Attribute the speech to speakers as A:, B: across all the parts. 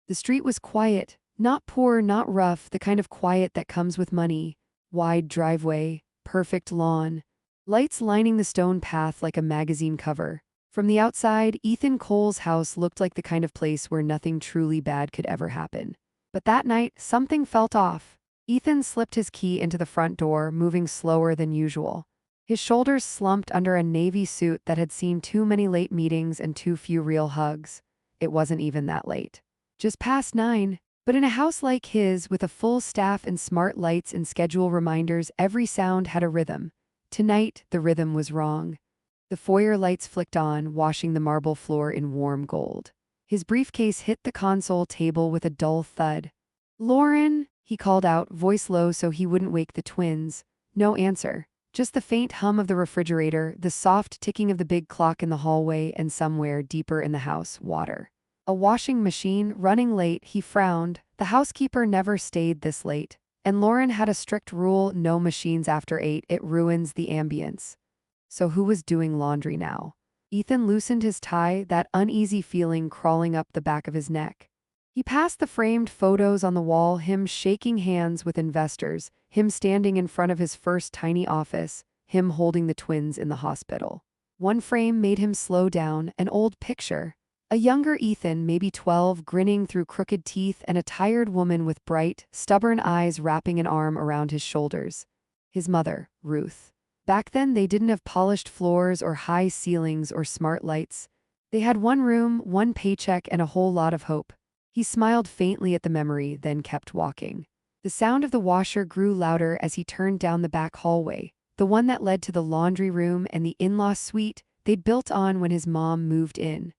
A: The street was quiet, not poor, not rough, the kind of quiet that comes with money. Wide driveway, perfect lawn, lights lining the stone path like a magazine cover. From the outside, Ethan Cole's house looked like the kind of place where nothing truly bad could ever happen. But that night, something felt off. Ethan slipped his key into the front door, moving slower than usual. His shoulders slumped under a navy suit that had seen too many late meetings and too few real hugs. It wasn't even that late. Just past 9. But in a house like his, with a full staff and smart lights and schedule reminders, every sound had a rhythm. Tonight, the rhythm was wrong. The foyer lights flicked on, washing the marble floor in warm gold. His briefcase hit the console table with a dull thud. "Lauren," he called out, voice low so he wouldn't wake the twins. No answer. Just the faint hum of the refrigerator, the soft ticking of the big clock in the hallway, and somewhere deeper in the house, water. A washing machine, running late. He frowned. The housekeeper never stayed this late. And Lauren had a strict rule: no machines after 8, it ruins the ambience. So who was doing laundry now? Ethan loosened his tie, that uneasy feeling crawling up the back of his neck. He passed the framed photos on the wall, him shaking hands with investors, him standing in front of his first tiny office, him holding the twins in the hospital. One frame made him slow down, an old picture. A younger Ethan, maybe 12, grinning through crooked teeth, and a tired woman with bright, stubborn eyes wrapping an arm around his shoulders. His mother, Ruth. Back then, they didn't have polished floors or high ceilings or smart lights. They had one room, one paycheck, and a whole lot of hope. He smiled faintly at the memory, then kept walking. The sound of the washer grew louder as he turned down the back hallway, the one that led to the laundry room and the in-law suite they'd built on when his mom moved in.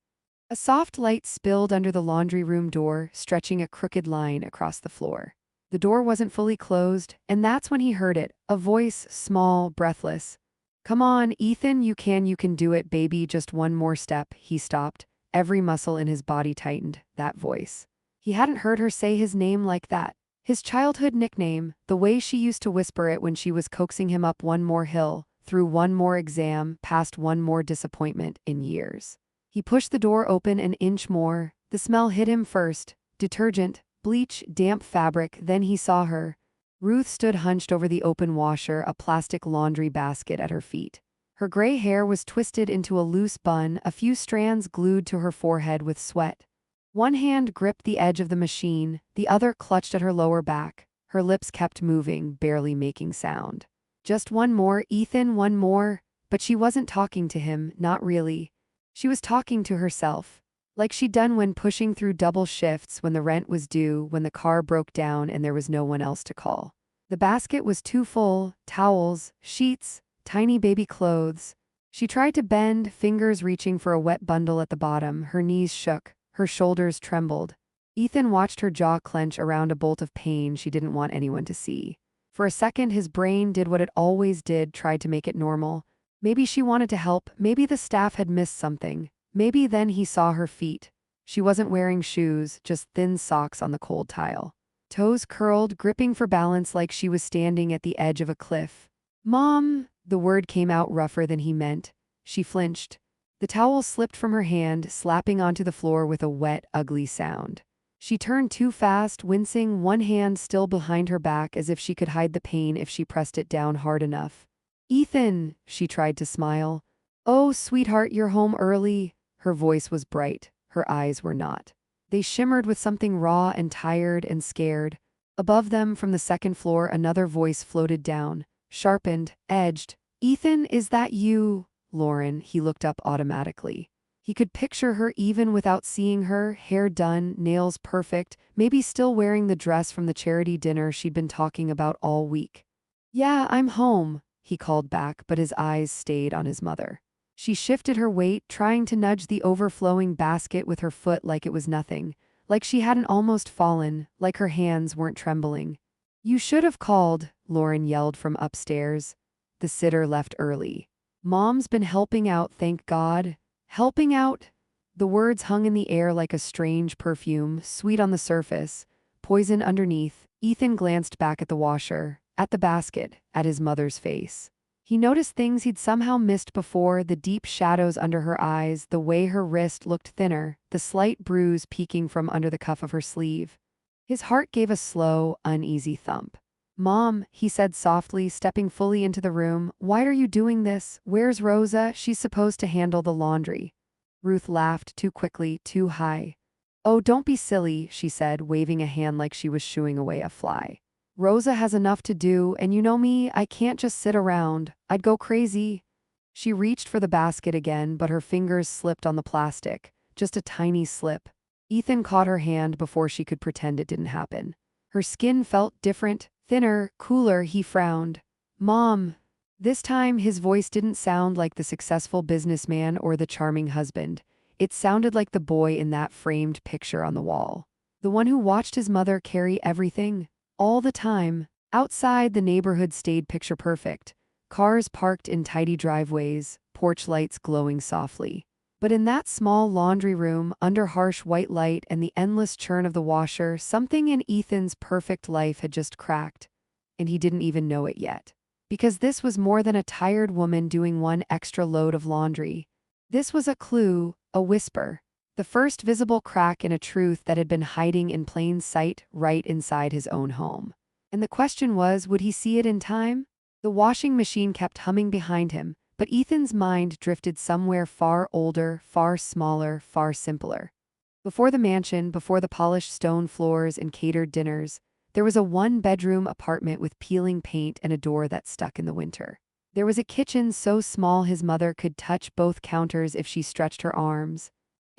A: A soft light spilled under the laundry room door, stretching a crooked line across the floor. The door wasn't fully closed, and that's when he heard it, a voice, small, breathless. "Come on, Ethan, you can do it, baby, just one more step." He stopped. Every muscle in his body tightened. That voice. He hadn't heard her say his name like that. His childhood nickname, the way she used to whisper it when she was coaxing him up one more hill, through one more exam, past one more disappointment in years. He pushed the door open an inch more. The smell hit him first. Detergent, bleach, damp fabric. Then he saw her. Ruth stood hunched over the open washer, a plastic laundry basket at her feet. Her gray hair was twisted into a loose bun, a few strands glued to her forehead with sweat. One hand gripped the edge of the machine, the other clutched at her lower back. Her lips kept moving, barely making sound. Just one more, Ethan, one more. But she wasn't talking to him, not really. She was talking to herself. Like she'd done when pushing through double shifts, when the rent was due, when the car broke down and there was no one else to call. The basket was too full, towels, sheets, tiny baby clothes. She tried to bend, fingers reaching for a wet bundle at the bottom. Her knees shook, her shoulders trembled. Ethan watched her jaw clench around a bolt of pain she didn't want anyone to see. For a second, his brain did what it always did, tried to make it normal. Maybe she wanted to help, maybe the staff had missed something. Maybe then he saw her feet. She wasn't wearing shoes, just thin socks on the cold tile. Toes curled, gripping for balance like she was standing at the edge of a cliff. "Mom!" The word came out rougher than he meant. She flinched. The towel slipped from her hand, slapping onto the floor with a wet, ugly sound. She turned too fast, wincing, one hand still behind her back as if she could hide the pain if she pressed it down hard enough. "Ethan!" She tried to smile. "Oh, sweetheart, you're home early." Her voice was bright. Her eyes were not. They shimmered with something raw and tired and scared. Above them, from the second floor, another voice floated down, sharpened, edged. "Ethan, is that you?" "Lauren." He looked up automatically. He could picture her even without seeing her, hair done, nails perfect, maybe still wearing the dress from the charity dinner she'd been talking about all week. "Yeah, I'm home," he called back, but his eyes stayed on his mother. She shifted her weight, trying to nudge the overflowing basket with her foot like it was nothing, like she hadn't almost fallen, like her hands weren't trembling. "You should have called," Lauren yelled from upstairs. The sitter left early. "Mom's been helping out, thank God." "Helping out?" The words hung in the air like a strange perfume, sweet on the surface, poison underneath. Ethan glanced back at the washer, at the basket, at his mother's face. He noticed things he'd somehow missed before: the deep shadows under her eyes, the way her wrist looked thinner, the slight bruise peeking from under the cuff of her sleeve. His heart gave a slow, uneasy thump. "Mom," he said softly, stepping fully into the room, "why are you doing this? Where's Rosa? She's supposed to handle the laundry." Ruth laughed, too quickly, too high. "Oh, don't be silly," she said, waving a hand like she was shooing away a fly. "Rosa has enough to do, and you know me, I can't just sit around. I'd go crazy." She reached for the basket again, but her fingers slipped on the plastic. Just a tiny slip. Ethan caught her hand before she could pretend it didn't happen. Her skin felt different, thinner, cooler. He frowned. "Mom." This time his voice didn't sound like the successful businessman or the charming husband. It sounded like the boy in that framed picture on the wall. The one who watched his mother carry everything, all the time. Outside, the neighborhood stayed picture perfect. Cars parked in tidy driveways, porch lights glowing softly. But in that small laundry room, under harsh white light and the endless churn of the washer, something in Ethan's perfect life had just cracked. And he didn't even know it yet. Because this was more than a tired woman doing one extra load of laundry. This was a clue, a whisper. The first visible crack in a truth that had been hiding in plain sight right inside his own home. And the question was, would he see it in time? The washing machine kept humming behind him, but Ethan's mind drifted somewhere far older, far smaller, far simpler. Before the mansion, before the polished stone floors and catered dinners, there was a one-bedroom apartment with peeling paint and a door that stuck in the winter. There was a kitchen so small his mother could touch both counters if she stretched her arms.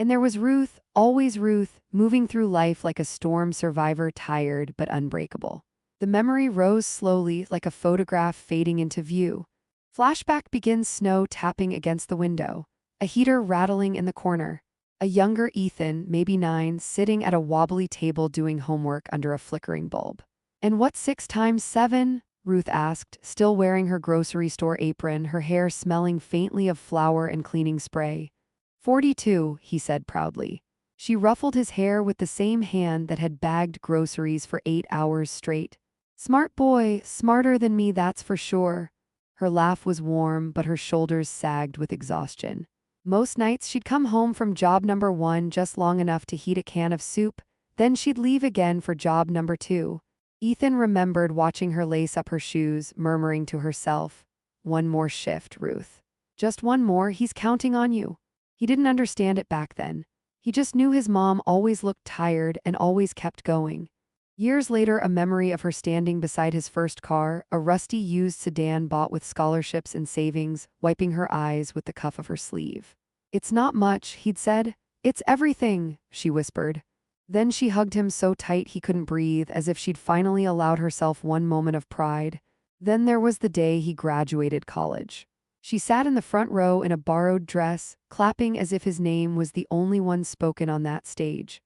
A: And there was Ruth, always Ruth, moving through life like a storm survivor, tired but unbreakable. The memory rose slowly, like a photograph fading into view. Flashback begins: snow tapping against the window, a heater rattling in the corner, a younger Ethan, maybe 9, sitting at a wobbly table doing homework under a flickering bulb. "And what's 6 times 7? Ruth asked, still wearing her grocery store apron, her hair smelling faintly of flour and cleaning spray. 42, he said proudly. She ruffled his hair with the same hand that had bagged groceries for 8 hours straight. "Smart boy, smarter than me, that's for sure." Her laugh was warm, but her shoulders sagged with exhaustion. Most nights she'd come home from job number 1 just long enough to heat a can of soup, then she'd leave again for job number 2. Ethan remembered watching her lace up her shoes, murmuring to herself, "One more shift, Ruth. Just one more, he's counting on you." He didn't understand it back then. He just knew his mom always looked tired and always kept going. Years later, a memory of her standing beside his first car, a rusty used sedan bought with scholarships and savings, wiping her eyes with the cuff of her sleeve. "It's not much," he'd said. "It's everything," she whispered. Then she hugged him so tight he couldn't breathe, as if she'd finally allowed herself one moment of pride. Then there was the day he graduated college. She sat in the front row in a borrowed dress, clapping as if his name was the only one spoken on that stage.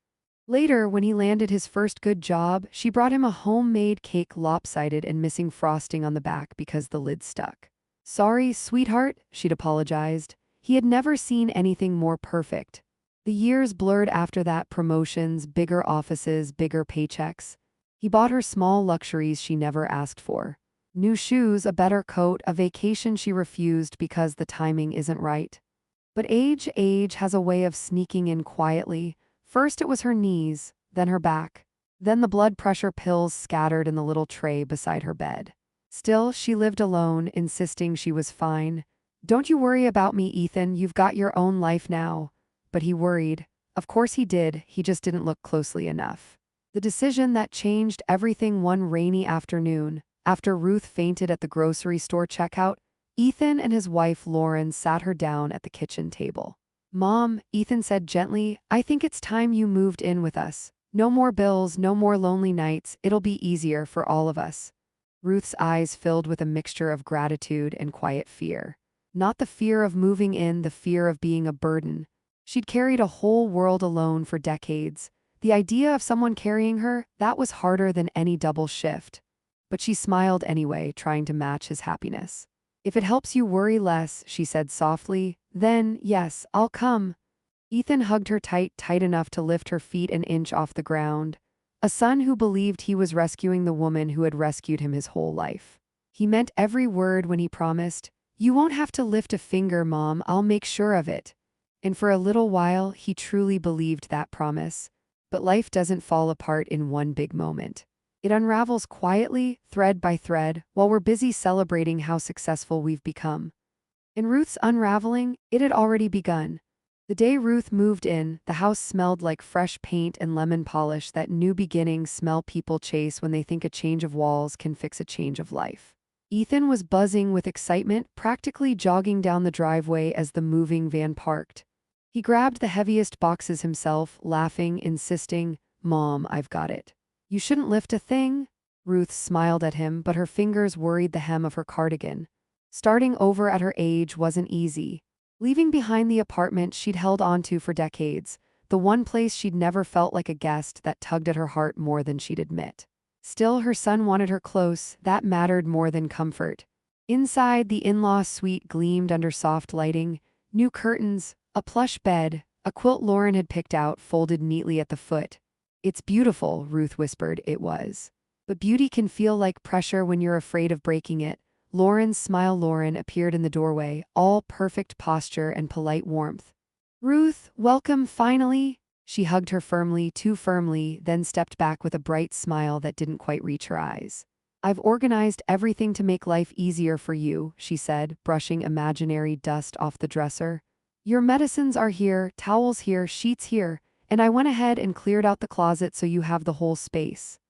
A: Later, when he landed his first good job, she brought him a homemade cake, lopsided and missing frosting on the back because the lid stuck. "Sorry, sweetheart," she'd apologized. He had never seen anything more perfect. The years blurred after that: promotions, bigger offices, bigger paychecks. He bought her small luxuries she never asked for. New shoes, a better coat, a vacation she refused because the timing isn't right. But age has a way of sneaking in quietly. First it was her knees, then her back. Then the blood pressure pills scattered in the little tray beside her bed. Still, she lived alone, insisting she was fine. "Don't you worry about me, Ethan, you've got your own life now." But he worried. Of course he did, he just didn't look closely enough. The decision that changed everything: one rainy afternoon, after Ruth fainted at the grocery store checkout, Ethan and his wife Lauren sat her down at the kitchen table. "Mom," Ethan said gently, "I think it's time you moved in with us. No more bills, no more lonely nights, it'll be easier for all of us." Ruth's eyes filled with a mixture of gratitude and quiet fear. Not the fear of moving in, the fear of being a burden. She'd carried a whole world alone for decades. The idea of someone carrying her, that was harder than any double shift. But she smiled anyway, trying to match his happiness. "If it helps you worry less," she said softly, "then, yes, I'll come." Ethan hugged her tight enough to lift her feet an inch off the ground. A son who believed he was rescuing the woman who had rescued him his whole life. He meant every word when he promised, "You won't have to lift a finger, Mom, I'll make sure of it." And for a little while, he truly believed that promise. But life doesn't fall apart in one big moment. It unravels quietly, thread by thread, while we're busy celebrating how successful we've become. In Ruth's unraveling, it had already begun. The day Ruth moved in, the house smelled like fresh paint and lemon polish, that new beginning smell people chase when they think a change of walls can fix a change of life. Ethan was buzzing with excitement, practically jogging down the driveway as the moving van parked. He grabbed the heaviest boxes himself, laughing, insisting, "Mom, I've got it." "You shouldn't lift a thing." Ruth smiled at him, but her fingers worried the hem of her cardigan. Starting over at her age wasn't easy. Leaving behind the apartment she'd held onto for decades, the one place she'd never felt like a guest, that tugged at her heart more than she'd admit. Still, her son wanted her close, that mattered more than comfort. Inside, the in-law suite gleamed under soft lighting, new curtains, a plush bed, a quilt Lauren had picked out folded neatly at the foot. "It's beautiful," Ruth whispered. It was. But beauty can feel like pressure when you're afraid of breaking it. Lauren's smile. Lauren appeared in the doorway, all perfect posture and polite warmth. "Ruth, welcome finally." She hugged her firmly, too firmly, then stepped back with a bright smile that didn't quite reach her eyes. "I've organized everything to make life easier for you," she said, brushing imaginary dust off the dresser. "Your medicines are here, towels here, sheets here, and I went ahead and cleared out the closet so you have the whole space."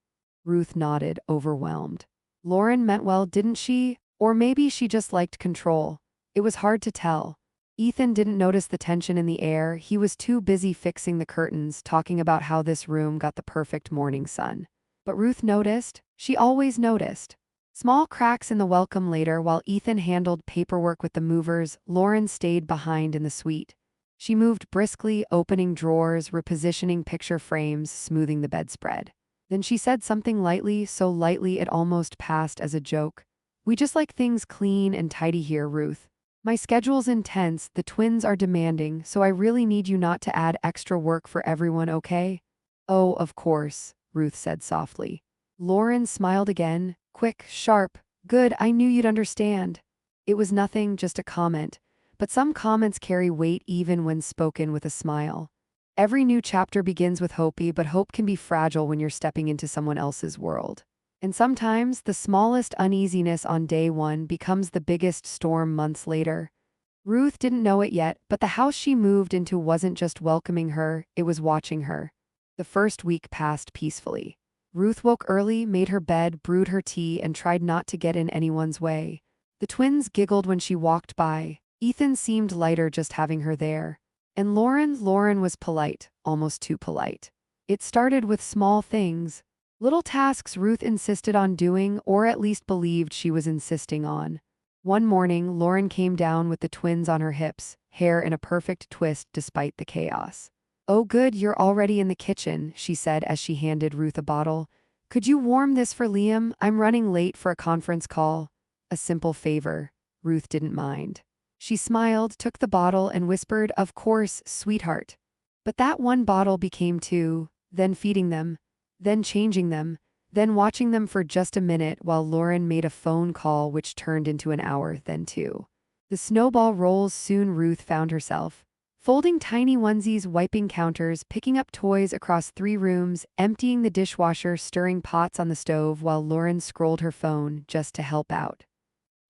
A: Ruth nodded, overwhelmed. Lauren meant well, didn't she? Or maybe she just liked control. It was hard to tell. Ethan didn't notice the tension in the air. He was too busy fixing the curtains, talking about how this room got the perfect morning sun. But Ruth noticed. She always noticed. Small cracks in the welcome. Later, while Ethan handled paperwork with the movers, Lauren stayed behind in the suite. She moved briskly, opening drawers, repositioning picture frames, smoothing the bedspread. Then she said something lightly, so lightly it almost passed as a joke. "We just like things clean and tidy here, Ruth. My schedule's intense, the twins are demanding, so I really need you not to add extra work for everyone, okay?" "Oh, of course," Ruth said softly. Lauren smiled again, quick, sharp. "Good, I knew you'd understand." It was nothing, just a comment. But some comments carry weight even when spoken with a smile. Every new chapter begins with hope, but hope can be fragile when you're stepping into someone else's world. And sometimes the smallest uneasiness on day one becomes the biggest storm months later. Ruth didn't know it yet, but the house she moved into wasn't just welcoming her, it was watching her. The first week passed peacefully. Ruth woke early, made her bed, brewed her tea, and tried not to get in anyone's way. The twins giggled when she walked by. Ethan seemed lighter just having her there. And Lauren was polite, almost too polite. It started with small things. Little tasks Ruth insisted on doing, or at least believed she was insisting on. One morning, Lauren came down with the twins on her hips, hair in a perfect twist despite the chaos. "Oh good, you're already in the kitchen," she said as she handed Ruth a bottle. "Could you warm this for Liam? I'm running late for a conference call." A simple favor. Ruth didn't mind. She smiled, took the bottle, and whispered, "Of course, sweetheart." But that one bottle became two, then feeding them, then changing them, then watching them for just a minute while Lauren made a phone call which turned into an hour, then two. The snowball rolls. Soon Ruth found herself folding tiny onesies, wiping counters, picking up toys across 3 rooms, emptying the dishwasher, stirring pots on the stove while Lauren scrolled her phone just to help out.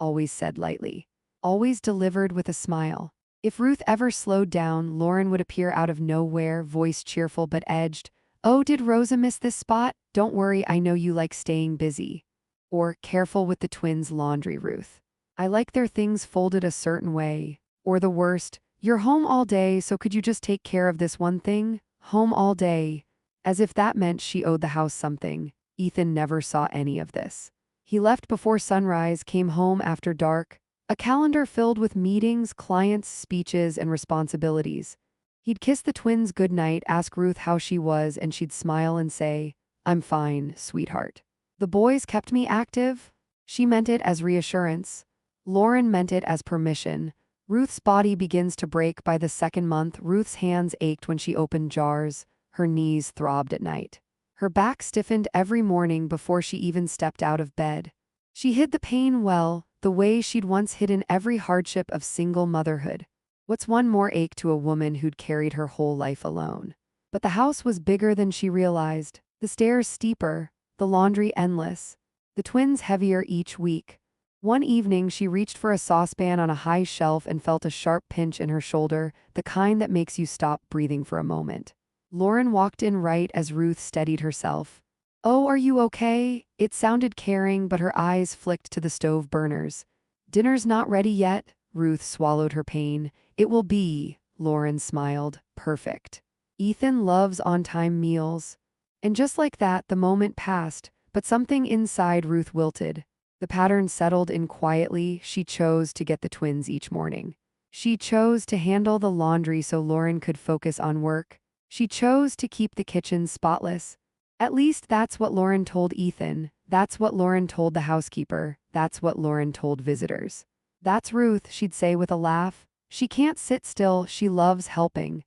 A: Always said lightly. Always delivered with a smile. If Ruth ever slowed down, Lauren would appear out of nowhere, voice cheerful but edged. "Oh, did Rosa miss this spot? Don't worry, I know you like staying busy." Or, "Careful with the twins' laundry, Ruth. I like their things folded a certain way." Or the worst, "You're home all day, so could you just take care of this one thing? Home all day." As if that meant she owed the house something. Ethan never saw any of this. He left before sunrise, came home after dark, a calendar filled with meetings, clients, speeches, and responsibilities. He'd kiss the twins goodnight, ask Ruth how she was, and she'd smile and say, "I'm fine, sweetheart." The boys kept me active. She meant it as reassurance. Lauren meant it as permission. Ruth's body begins to break by the second month. Ruth's hands ached when she opened jars. Her knees throbbed at night. Her back stiffened every morning before she even stepped out of bed. She hid the pain well, the way she'd once hidden every hardship of single motherhood. What's one more ache to a woman who'd carried her whole life alone? But the house was bigger than she realized, the stairs steeper, the laundry endless, the twins heavier each week. One evening she reached for a saucepan on a high shelf and felt a sharp pinch in her shoulder, the kind that makes you stop breathing for a moment. Lauren walked in right as Ruth steadied herself. "Oh, are you okay?" It sounded caring, but her eyes flicked to the stove burners. "Dinner's not ready yet." Ruth swallowed her pain. "It will be," Lauren smiled. "Perfect. Ethan loves on-time meals." And just like that, the moment passed, but something inside Ruth wilted. The pattern settled in quietly. She chose to get the twins each morning. She chose to handle the laundry so Lauren could focus on work. She chose to keep the kitchen spotless. At least that's what Lauren told Ethan. That's what Lauren told the housekeeper. That's what Lauren told visitors. "That's Ruth," she'd say with a laugh. "She can't sit still, she loves helping."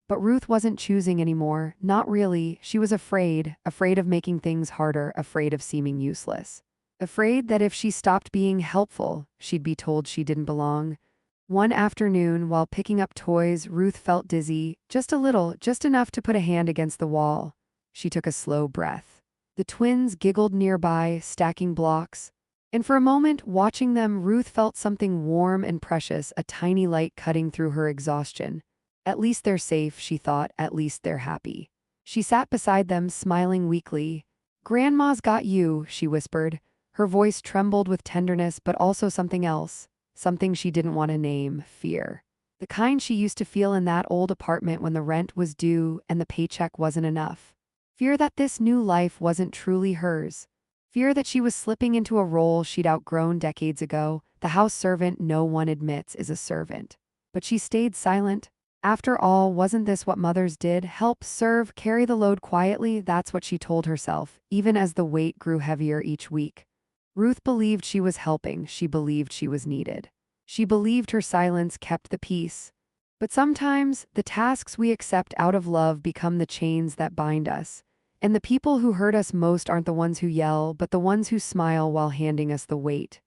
A: But Ruth wasn't choosing anymore, not really. She was afraid of making things harder, afraid of seeming useless. Afraid that if she stopped being helpful, she'd be told she didn't belong. One afternoon, while picking up toys, Ruth felt dizzy, just a little, just enough to put a hand against the wall. She took a slow breath. The twins giggled nearby, stacking blocks. And for a moment, watching them, Ruth felt something warm and precious, a tiny light cutting through her exhaustion. At least they're safe, she thought, at least they're happy. She sat beside them, smiling weakly. "Grandma's got you," she whispered. Her voice trembled with tenderness, but also something else, something she didn't want to name: fear. The kind she used to feel in that old apartment when the rent was due and the paycheck wasn't enough. Fear that this new life wasn't truly hers. Fear that she was slipping into a role she'd outgrown decades ago. The house servant no one admits is a servant. But she stayed silent. After all, wasn't this what mothers did? Help, serve, carry the load quietly? That's what she told herself, even as the weight grew heavier each week. Ruth believed she was helping. She believed she was needed. She believed her silence kept the peace. But sometimes, the tasks we accept out of love become the chains that bind us. And the people who hurt us most aren't the ones who yell, but the ones who smile while handing us the weight.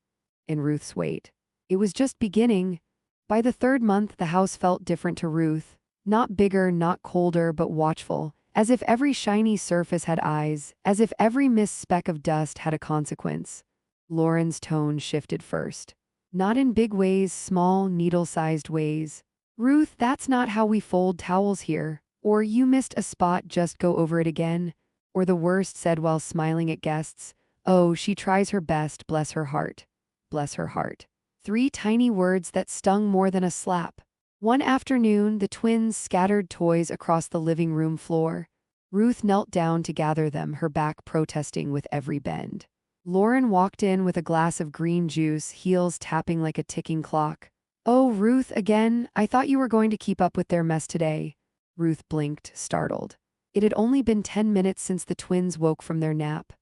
A: In Ruth's weight. It was just beginning. By the third month, the house felt different to Ruth. Not bigger, not colder, but watchful. As if every shiny surface had eyes, as if every missed speck of dust had a consequence. Lauren's tone shifted first. "Not in big ways, small, needle-sized ways. Ruth, that's not how we fold towels here." Or "You missed a spot, just go over it again." Or the worst, said while smiling at guests, "Oh, she tries her best, bless her heart." Bless her heart. 3 tiny words that stung more than a slap. One afternoon, the twins scattered toys across the living room floor. Ruth knelt down to gather them, her back protesting with every bend. Lauren walked in with a glass of green juice, heels tapping like a ticking clock. "Oh, Ruth, again? I thought you were going to keep up with their mess today." Ruth blinked, startled. It had only been 10 minutes since the twins woke from their nap.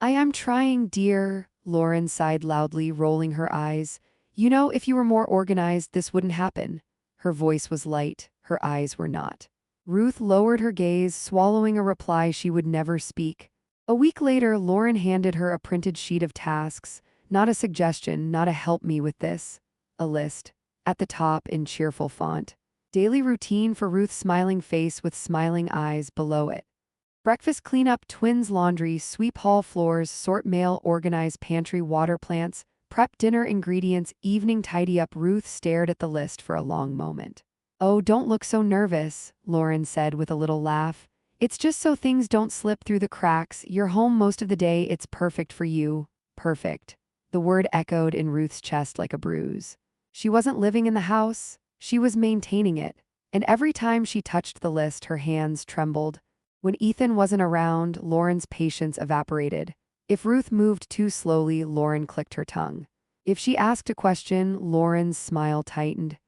A: "I am trying, dear," Lauren sighed loudly, rolling her eyes. "You know, if you were more organized, this wouldn't happen." Her voice was light, her eyes were not. Ruth lowered her gaze, swallowing a reply she would never speak. A week later, Lauren handed her a printed sheet of tasks, not a suggestion, not a "help me with this." A list. At the top, in cheerful font. Daily routine for Ruth's smiling face with smiling eyes below it. Breakfast cleanup, twins laundry, sweep hall floors, sort mail, organize pantry, water plants, prep dinner ingredients, evening tidy up. Ruth stared at the list for a long moment. "Oh, don't look so nervous," Lauren said with a little laugh. "It's just so things don't slip through the cracks. You're home most of the day. It's perfect for you." Perfect. The word echoed in Ruth's chest like a bruise. She wasn't living in the house. She was maintaining it. And every time she touched the list, her hands trembled. When Ethan wasn't around, Lauren's patience evaporated. If Ruth moved too slowly, Lauren clicked her tongue. If she asked a question, Lauren's smile tightened.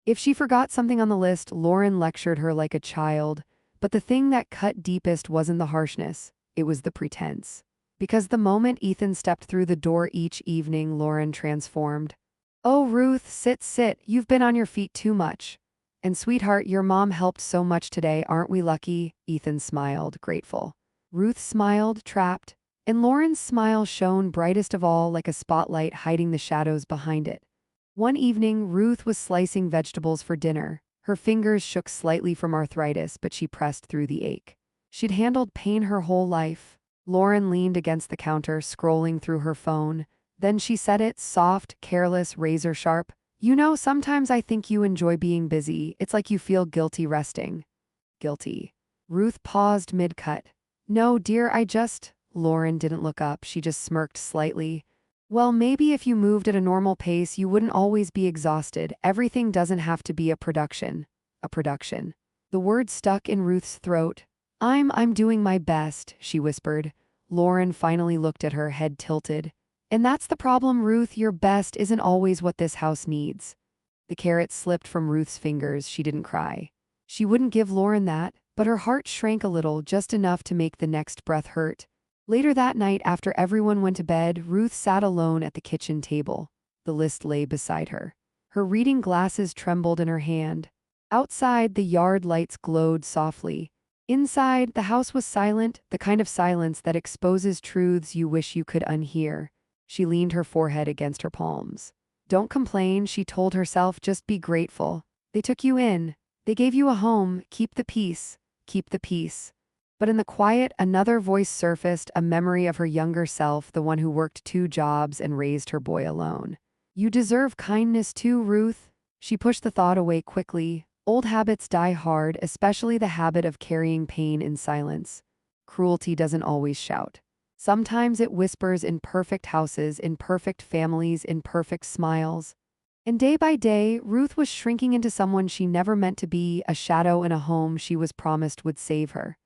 A: If she forgot something on the list, Lauren lectured her like a child. But the thing that cut deepest wasn't the harshness, it was the pretense. Because the moment Ethan stepped through the door each evening, Lauren transformed. "Oh, Ruth, sit, you've been on your feet too much. And sweetheart, your mom helped so much today, aren't we lucky?" Ethan smiled, grateful. Ruth smiled, trapped. and Lauren's smile shone brightest of all like a spotlight hiding the shadows behind it. One evening, Ruth was slicing vegetables for dinner. Her fingers shook slightly from arthritis, but she pressed through the ache. She'd handled pain her whole life. Lauren leaned against the counter, scrolling through her phone. Then she said it, soft, careless, razor sharp. "You know, sometimes I think you enjoy being busy. It's like you feel guilty resting." Guilty. Ruth paused mid-cut. "No, dear, Lauren didn't look up, she just smirked slightly. "Well, maybe if you moved at a normal pace, you wouldn't always be exhausted. Everything doesn't have to be a production." A production. The word stuck in Ruth's throat. I'm doing my best," she whispered. Lauren finally looked at her, head tilted. "And that's the problem, Ruth. Your best isn't always what this house needs." The carrot slipped from Ruth's fingers. She didn't cry. She wouldn't give Lauren that, but her heart shrank a little, just enough to make the next breath hurt. Later that night, after everyone went to bed, Ruth sat alone at the kitchen table. The list lay beside her. Her reading glasses trembled in her hand. Outside, the yard lights glowed softly. Inside, the house was silent, the kind of silence that exposes truths you wish you could unhear. She leaned her forehead against her palms. "Don't complain," she told herself, "just be grateful. They took you in. They gave you a home. Keep the peace. Keep the peace." But in the quiet, another voice surfaced, a memory of her younger self, the one who worked 2 jobs and raised her boy alone. "You deserve kindness too, Ruth." She pushed the thought away quickly. Old habits die hard, especially the habit of carrying pain in silence. Cruelty doesn't always shout. Sometimes it whispers in perfect houses, in perfect families, in perfect smiles. And day by day, Ruth was shrinking into someone she never meant to be, a shadow in a home she was promised would save her.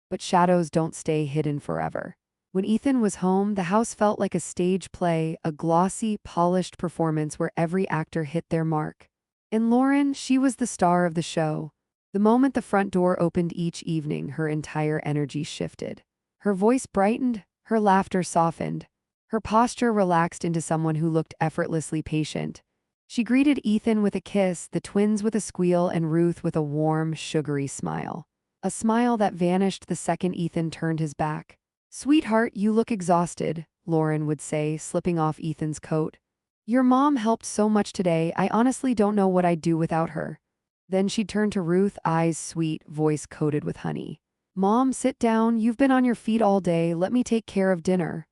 A: But shadows don't stay hidden forever. When Ethan was home, the house felt like a stage play, a glossy, polished performance where every actor hit their mark. And Lauren, she was the star of the show. The moment the front door opened each evening, her entire energy shifted. Her voice brightened, her laughter softened. Her posture relaxed into someone who looked effortlessly patient. She greeted Ethan with a kiss, the twins with a squeal, and Ruth with a warm, sugary smile. A smile that vanished the second Ethan turned his back. "Sweetheart, you look exhausted," Lauren would say, slipping off Ethan's coat. "Your mom helped so much today, I honestly don't know what I'd do without her." Then she'd turn to Ruth, eyes sweet, voice coated with honey. "Mom, sit down, you've been on your feet all day, let me take care of dinner."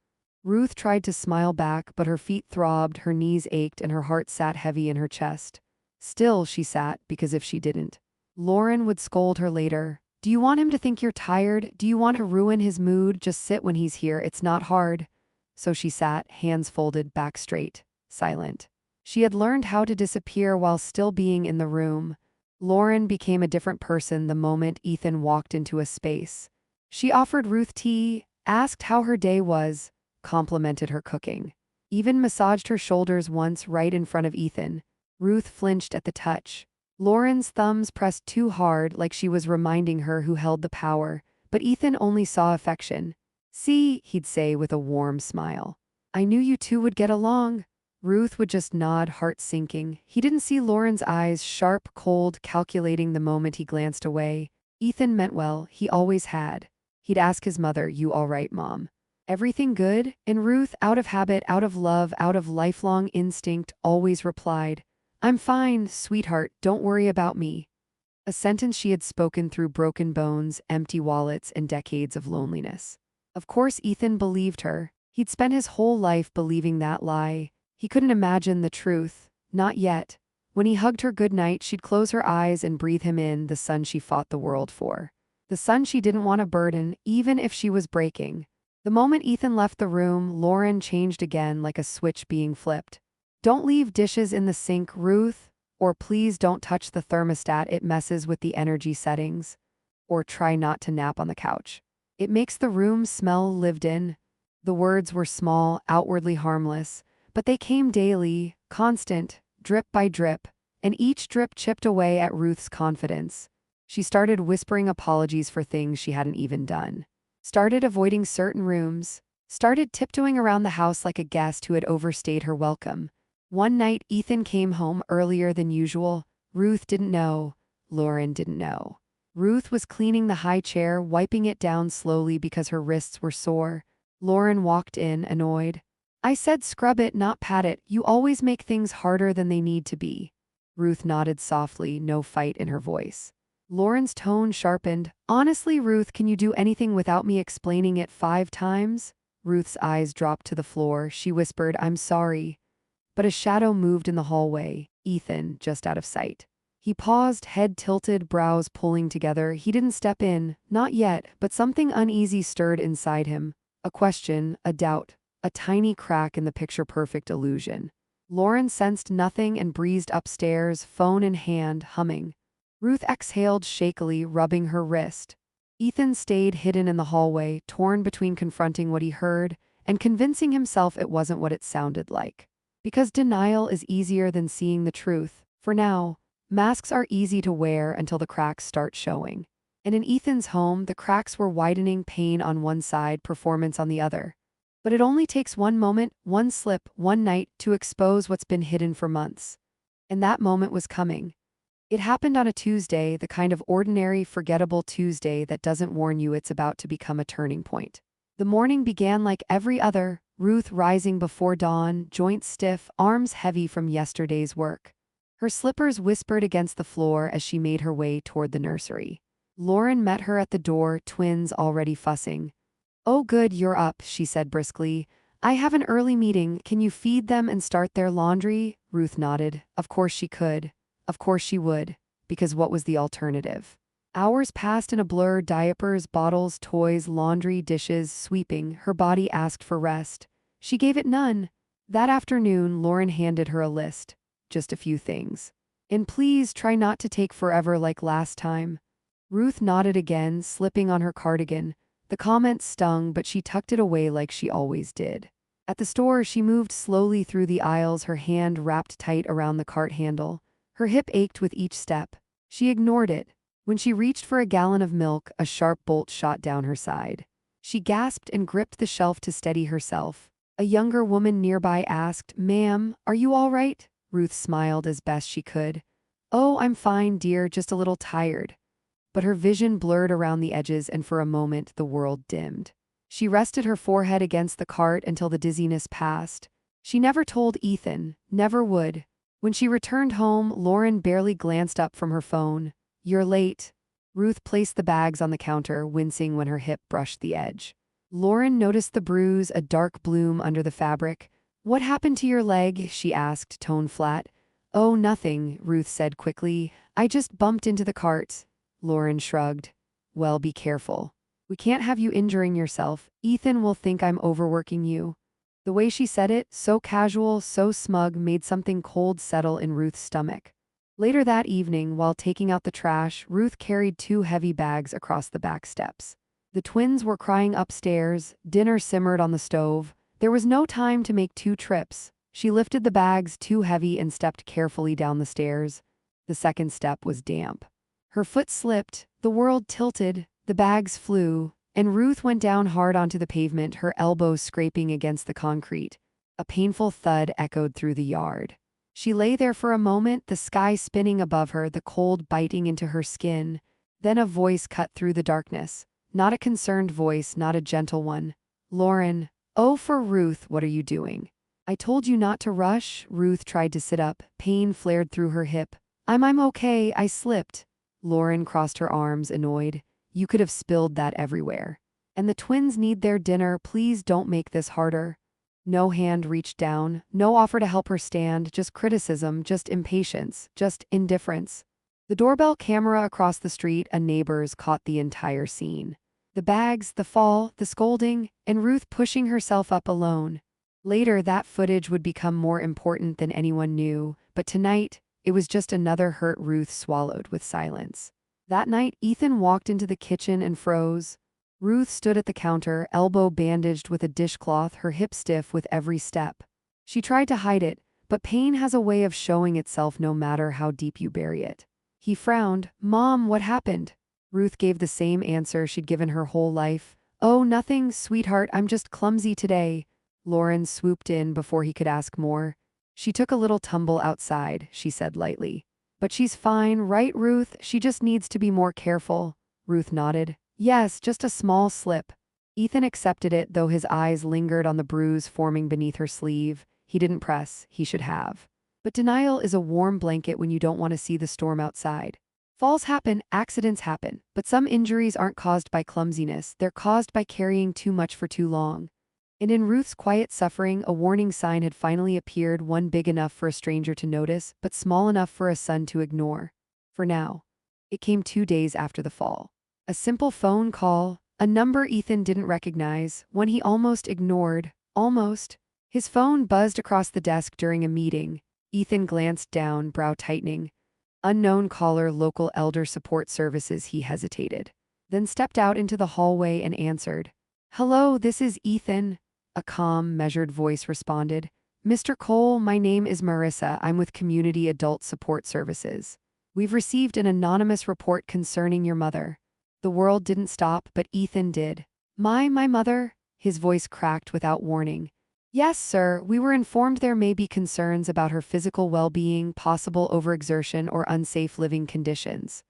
A: Ruth tried to smile back, but her feet throbbed, her knees ached, and her heart sat heavy in her chest. Still, she sat, because if she didn't, Lauren would scold her later. "Do you want him to think you're tired? Do you want to ruin his mood? Just sit when he's here, it's not hard." So she sat, hands folded, back straight, silent. She had learned how to disappear while still being in the room. Lauren became a different person the moment Ethan walked into a space. She offered Ruth tea, asked how her day was, complimented her cooking. Even massaged her shoulders once right in front of Ethan. Ruth flinched at the touch. Lauren's thumbs pressed too hard, like she was reminding her who held the power, but Ethan only saw affection. "See," he'd say with a warm smile. "I knew you two would get along." Ruth would just nod, heart sinking. He didn't see Lauren's eyes, sharp, cold, calculating the moment he glanced away. Ethan meant well, he always had. He'd ask his mother, "You all right, Mom? Everything good?" And Ruth, out of habit, out of love, out of lifelong instinct, always replied, "I'm fine, sweetheart, don't worry about me." A sentence she had spoken through broken bones, empty wallets, and decades of loneliness. Of course Ethan believed her. He'd spent his whole life believing that lie. He couldn't imagine the truth. Not yet. When he hugged her goodnight, she'd close her eyes and breathe him in, the son she fought the world for. The son she didn't want to burden, even if she was breaking. The moment Ethan left the room, Lauren changed again, like a switch being flipped. "Don't leave dishes in the sink, Ruth," or "Please don't touch the thermostat, it messes with the energy settings," or "Try not to nap on the couch. It makes the room smell lived in." The words were small, outwardly harmless, but they came daily, constant, drip by drip, and each drip chipped away at Ruth's confidence. She started whispering apologies for things she hadn't even done. Started avoiding certain rooms. Started tiptoeing around the house like a guest who had overstayed her welcome. One night, Ethan came home earlier than usual. Ruth didn't know. Lauren didn't know. Ruth was cleaning the high chair, wiping it down slowly because her wrists were sore. Lauren walked in, annoyed. I said scrub it, not pat it. You always make things harder than they need to be. Ruth nodded softly, no fight in her voice. Lauren's tone sharpened. Honestly, Ruth, can you do anything without me explaining it 5 times? Ruth's eyes dropped to the floor. She whispered, I'm sorry. But a shadow moved in the hallway, Ethan, just out of sight. He paused, head tilted, brows pulling together. He didn't step in, not yet, but something uneasy stirred inside him. A question, a doubt, a tiny crack in the picture-perfect illusion. Lauren sensed nothing and breezed upstairs, phone in hand, humming. Ruth exhaled shakily, rubbing her wrist. Ethan stayed hidden in the hallway, torn between confronting what he heard and convincing himself it wasn't what it sounded like. Because denial is easier than seeing the truth. For now, masks are easy to wear until the cracks start showing. And in Ethan's home, the cracks were widening, pain on one side, performance on the other. But it only takes one moment, one slip, one night to expose what's been hidden for months. And that moment was coming. It happened on a Tuesday, the kind of ordinary, forgettable Tuesday that doesn't warn you it's about to become a turning point. The morning began like every other, Ruth rising before dawn, joints stiff, arms heavy from yesterday's work. Her slippers whispered against the floor as she made her way toward the nursery. Lauren met her at the door, twins already fussing. Oh good, you're up, she said briskly. I have an early meeting, can you feed them and start their laundry? Ruth nodded. Of course she could. Of course she would. Because what was the alternative? Hours passed in a blur, diapers, bottles, toys, laundry, dishes, sweeping. Her body asked for rest. She gave it none. That afternoon, Lauren handed her a list. Just a few things. And please try not to take forever like last time. Ruth nodded again, slipping on her cardigan. The comment stung, but she tucked it away like she always did. At the store, she moved slowly through the aisles, her hand wrapped tight around the cart handle. Her hip ached with each step. She ignored it. When she reached for a gallon of milk, a sharp bolt shot down her side. She gasped and gripped the shelf to steady herself. A younger woman nearby asked, Ma'am, are you all right? Ruth smiled as best she could. Oh, I'm fine, dear, just a little tired. But her vision blurred around the edges and for a moment the world dimmed. She rested her forehead against the cart until the dizziness passed. She never told Ethan, never would. When she returned home, Lauren barely glanced up from her phone. You're late. Ruth placed the bags on the counter, wincing when her hip brushed the edge. Lauren noticed the bruise, a dark bloom under the fabric. What happened to your leg? She asked, tone flat. Oh, nothing, Ruth said quickly. I just bumped into the cart. Lauren shrugged. Well, be careful. We can't have you injuring yourself. Ethan will think I'm overworking you. The way she said it, so casual, so smug, made something cold settle in Ruth's stomach. Later that evening, while taking out the trash, Ruth carried 2 heavy bags across the back steps. The twins were crying upstairs, dinner simmered on the stove. There was no time to make 2 trips. She lifted the bags, too heavy, and stepped carefully down the stairs. The second step was damp. Her foot slipped, the world tilted, the bags flew, and Ruth went down hard onto the pavement, her elbows scraping against the concrete. A painful thud echoed through the yard. She lay there for a moment, the sky spinning above her, the cold biting into her skin. Then a voice cut through the darkness. Not a concerned voice, not a gentle one. Lauren. Oh, for Ruth, what are you doing? I told you not to rush. Ruth tried to sit up. Pain flared through her hip. I'm okay, I slipped. Lauren crossed her arms, annoyed. You could have spilled that everywhere. And the twins need their dinner, please don't make this harder. No hand reached down, no offer to help her stand, just criticism, just impatience, just indifference. The doorbell camera across the street, a neighbor's, caught the entire scene. The bags, the fall, the scolding, and Ruth pushing herself up alone. Later, that footage would become more important than anyone knew, but tonight, it was just another hurt Ruth swallowed with silence. That night, Ethan walked into the kitchen and froze. Ruth stood at the counter, elbow bandaged with a dishcloth, her hip stiff with every step. She tried to hide it, but pain has a way of showing itself no matter how deep you bury it. He frowned. Mom, what happened? Ruth gave the same answer she'd given her whole life. Oh, nothing, sweetheart, I'm just clumsy today. Lauren swooped in before he could ask more. She took a little tumble outside, she said lightly. But she's fine, right, Ruth? She just needs to be more careful. Ruth nodded. Yes, just a small slip. Ethan accepted it, though his eyes lingered on the bruise forming beneath her sleeve. He didn't press, he should have. But denial is a warm blanket when you don't want to see the storm outside. Falls happen, accidents happen, but some injuries aren't caused by clumsiness, they're caused by carrying too much for too long. And in Ruth's quiet suffering, a warning sign had finally appeared, one big enough for a stranger to notice, but small enough for a son to ignore. For now. It came 2 days after the fall. A simple phone call, a number Ethan didn't recognize, one he almost ignored. Almost. His phone buzzed across the desk during a meeting. Ethan glanced down, brow tightening. Unknown caller, local elder support services. He hesitated, then stepped out into the hallway and answered. "Hello, this is Ethan." A calm, measured voice responded. "Mr. Cole, my name is Marissa. I'm with Community Adult Support Services. We've received an anonymous report concerning your mother." The world didn't stop, but Ethan did. My mother?" His voice cracked without warning. "Yes, sir. We were informed there may be concerns about her physical well-being, possible overexertion, or unsafe living conditions."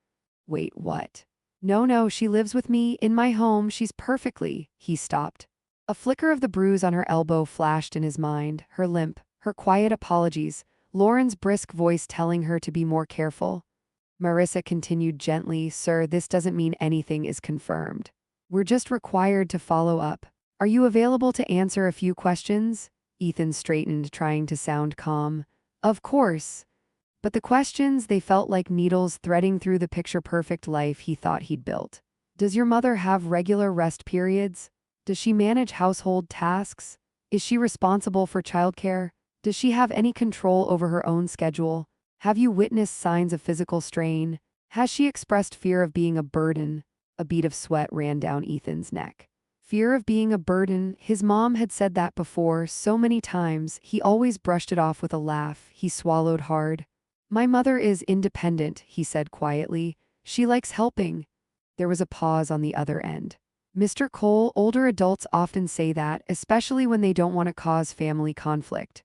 A: "Wait, what?" No, she lives with me, in my home, she's perfectly." He stopped. A flicker of the bruise on her elbow flashed in his mind, her limp, her quiet apologies, Lauren's brisk voice telling her to be more careful. Marissa continued gently, "Sir, this doesn't mean anything is confirmed. We're just required to follow up. Are you available to answer a few questions?" Ethan straightened, trying to sound calm. "Of course." But the questions, they felt like needles threading through the picture-perfect life he thought he'd built. Does your mother have regular rest periods? Does she manage household tasks? Is she responsible for childcare? Does she have any control over her own schedule? Have you witnessed signs of physical strain? Has she expressed fear of being a burden? A bead of sweat ran down Ethan's neck. Fear of being a burden, his mom had said that before so many times, he always brushed it off with a laugh. He swallowed hard. "My mother is independent," he said quietly. "She likes helping." There was a pause on the other end. "Mr. Cole, older adults often say that, especially when they don't want to cause family conflict."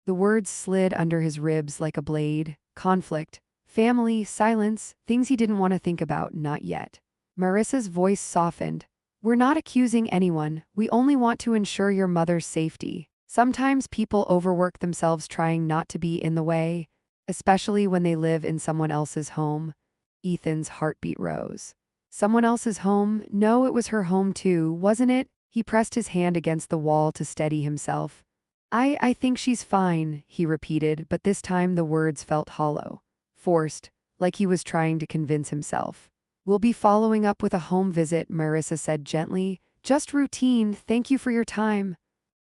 A: The words slid under his ribs like a blade. Conflict, family, silence, things he didn't want to think about, not yet. Marissa's voice softened. "We're not accusing anyone, we only want to ensure your mother's safety. Sometimes people overwork themselves trying not to be in the way, especially when they live in someone else's home." Ethan's heartbeat rose. Someone else's home? No, it was her home too, wasn't it? He pressed his hand against the wall to steady himself. I think she's fine," he repeated, but this time the words felt hollow. Forced, like he was trying to convince himself. "We'll be following up with a home visit," Marissa said gently. "Just routine, thank you for your time."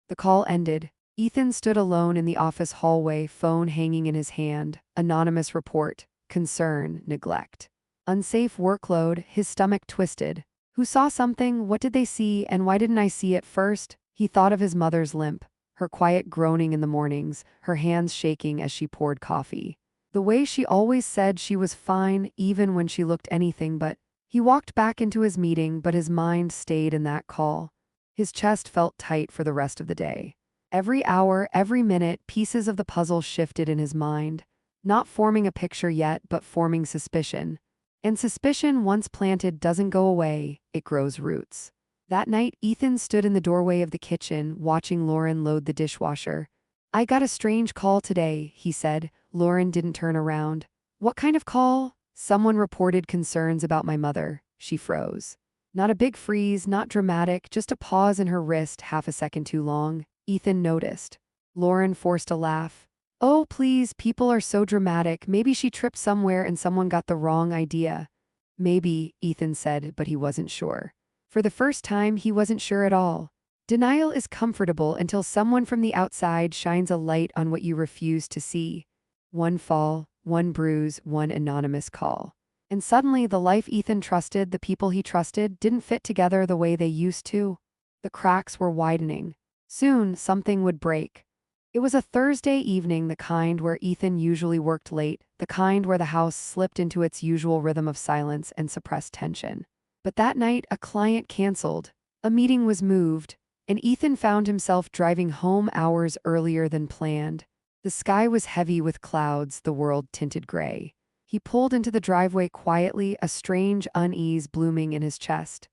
A: The call ended. Ethan stood alone in the office hallway, phone hanging in his hand. Anonymous report. Concern, neglect. Unsafe workload, his stomach twisted. Who saw something? What did they see? And why didn't I see it first? He thought of his mother's limp, her quiet groaning in the mornings, her hands shaking as she poured coffee. The way she always said she was fine, even when she looked anything but. He walked back into his meeting, but his mind stayed in that call. His chest felt tight for the rest of the day. Every hour, every minute, pieces of the puzzle shifted in his mind. Not forming a picture yet, but forming suspicion. And suspicion, once planted, doesn't go away, it grows roots. That night, Ethan stood in the doorway of the kitchen, watching Lauren load the dishwasher. "I got a strange call today," he said. Lauren didn't turn around. "What kind of call?" "Someone reported concerns about my mother." She froze. Not a big freeze, not dramatic, just a pause in her wrist, half a second too long. Ethan noticed. Lauren forced a laugh. "Oh, please, people are so dramatic. Maybe she tripped somewhere and someone got the wrong idea." "Maybe," Ethan said, but he wasn't sure. For the first time, he wasn't sure at all. Denial is comfortable until someone from the outside shines a light on what you refuse to see. One fall, one bruise, one anonymous call. And suddenly the life Ethan trusted, the people he trusted, didn't fit together the way they used to. The cracks were widening. Soon, something would break. It was a Thursday evening, the kind where Ethan usually worked late, the kind where the house slipped into its usual rhythm of silence and suppressed tension. But that night, a client canceled. A meeting was moved, and Ethan found himself driving home hours earlier than planned. The sky was heavy with clouds, the world tinted gray. He pulled into the driveway quietly, a strange unease blooming in his chest.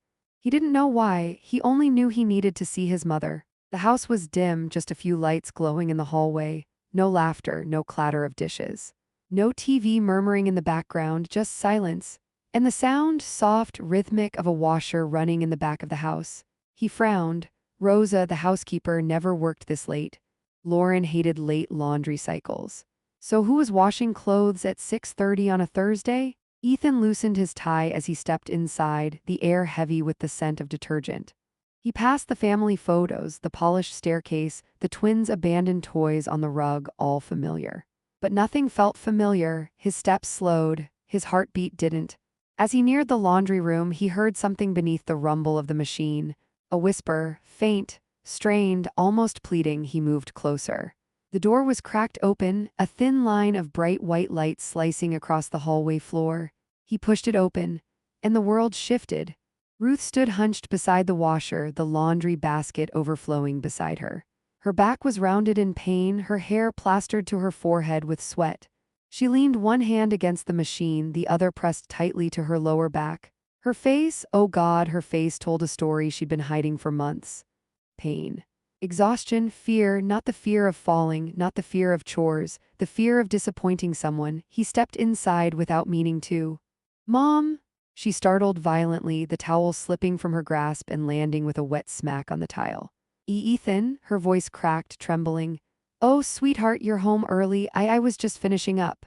A: He didn't know why, he only knew he needed to see his mother. The house was dim, just a few lights glowing in the hallway. No laughter, no clatter of dishes. No TV murmuring in the background, just silence. And the sound, soft, rhythmic, of a washer running in the back of the house. He frowned. Rosa, the housekeeper, never worked this late. Lauren hated late laundry cycles. So who was washing clothes at 6:30 on a Thursday? Ethan loosened his tie as he stepped inside, the air heavy with the scent of detergent. He passed the family photos, the polished staircase, the twins' abandoned toys on the rug, all familiar. But nothing felt familiar. His steps slowed. His heartbeat didn't. As he neared the laundry room, he heard something beneath the rumble of the machine. A whisper, faint, strained, almost pleading. He moved closer. The door was cracked open, a thin line of bright white light slicing across the hallway floor. He pushed it open, and the world shifted. Ruth stood hunched beside the washer, the laundry basket overflowing beside her. Her back was rounded in pain, her hair plastered to her forehead with sweat. She leaned one hand against the machine, the other pressed tightly to her lower back. Her face, oh God, her face told a story she'd been hiding for months. Pain. Exhaustion, fear, not the fear of falling, not the fear of chores, the fear of disappointing someone. He stepped inside without meaning to. "Mom!" She startled violently, the towel slipping from her grasp and landing with a wet smack on the tile. Ethan," her voice cracked, trembling. "Oh, sweetheart, you're home early. I was just finishing up."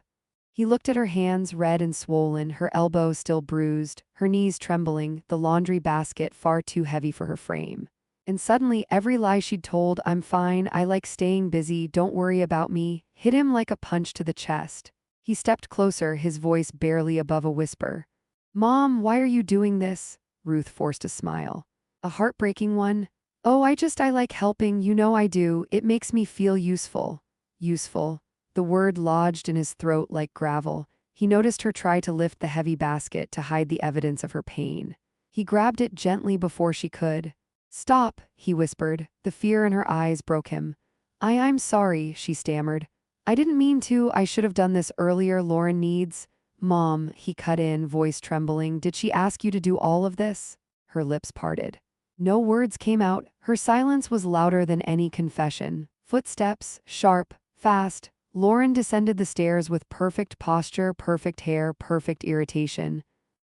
A: He looked at her hands, red and swollen, her elbow still bruised, her knees trembling, the laundry basket far too heavy for her frame. And suddenly, every lie she'd told, "I'm fine, I like staying busy, don't worry about me," hit him like a punch to the chest. He stepped closer, his voice barely above a whisper. "Mom, why are you doing this?" Ruth forced a smile. A heartbreaking one. "Oh, I like helping, you know I do, it makes me feel useful." Useful. The word lodged in his throat like gravel. He noticed her try to lift the heavy basket to hide the evidence of her pain. He grabbed it gently before she could. "Stop," he whispered. The fear in her eyes broke him. I'm sorry," she stammered. "I didn't mean to, I should have done this earlier, Lauren needs." "Mom," he cut in, voice trembling, "did she ask you to do all of this?" Her lips parted. No words came out, her silence was louder than any confession. Footsteps, sharp, fast. Lauren descended the stairs with perfect posture, perfect hair, perfect irritation.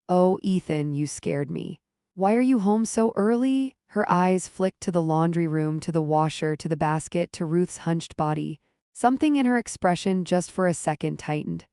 A: "Oh, Ethan, you scared me. Why are you home so early?" Her eyes flicked to the laundry room, to the washer, to the basket, to Ruth's hunched body. Something in her expression just for a second tightened.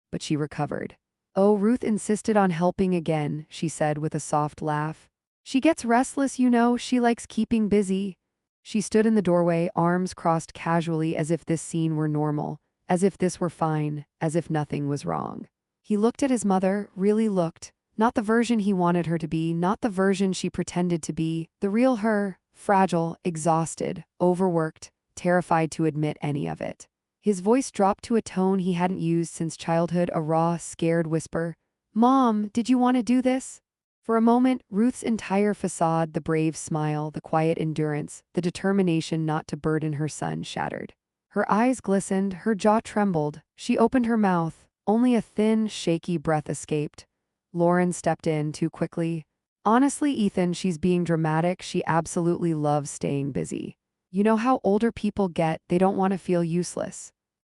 A: But she recovered. "Oh, Ruth insisted on helping again," she said with a soft laugh. "She gets restless, you know, she likes keeping busy." She stood in the doorway, arms crossed casually as if this scene were normal, as if this were fine, as if nothing was wrong. He looked at his mother, really looked. Not the version he wanted her to be, not the version she pretended to be, the real her, fragile, exhausted, overworked, terrified to admit any of it. His voice dropped to a tone he hadn't used since childhood, a raw, scared whisper. "Mom, did you want to do this?" For a moment, Ruth's entire facade, the brave smile, the quiet endurance, the determination not to burden her son, shattered. Her eyes glistened, her jaw trembled. She opened her mouth. Only a thin, shaky breath escaped. Lauren stepped in too quickly. "Honestly, Ethan, she's being dramatic. She absolutely loves staying busy. You know how older people get, they don't want to feel useless."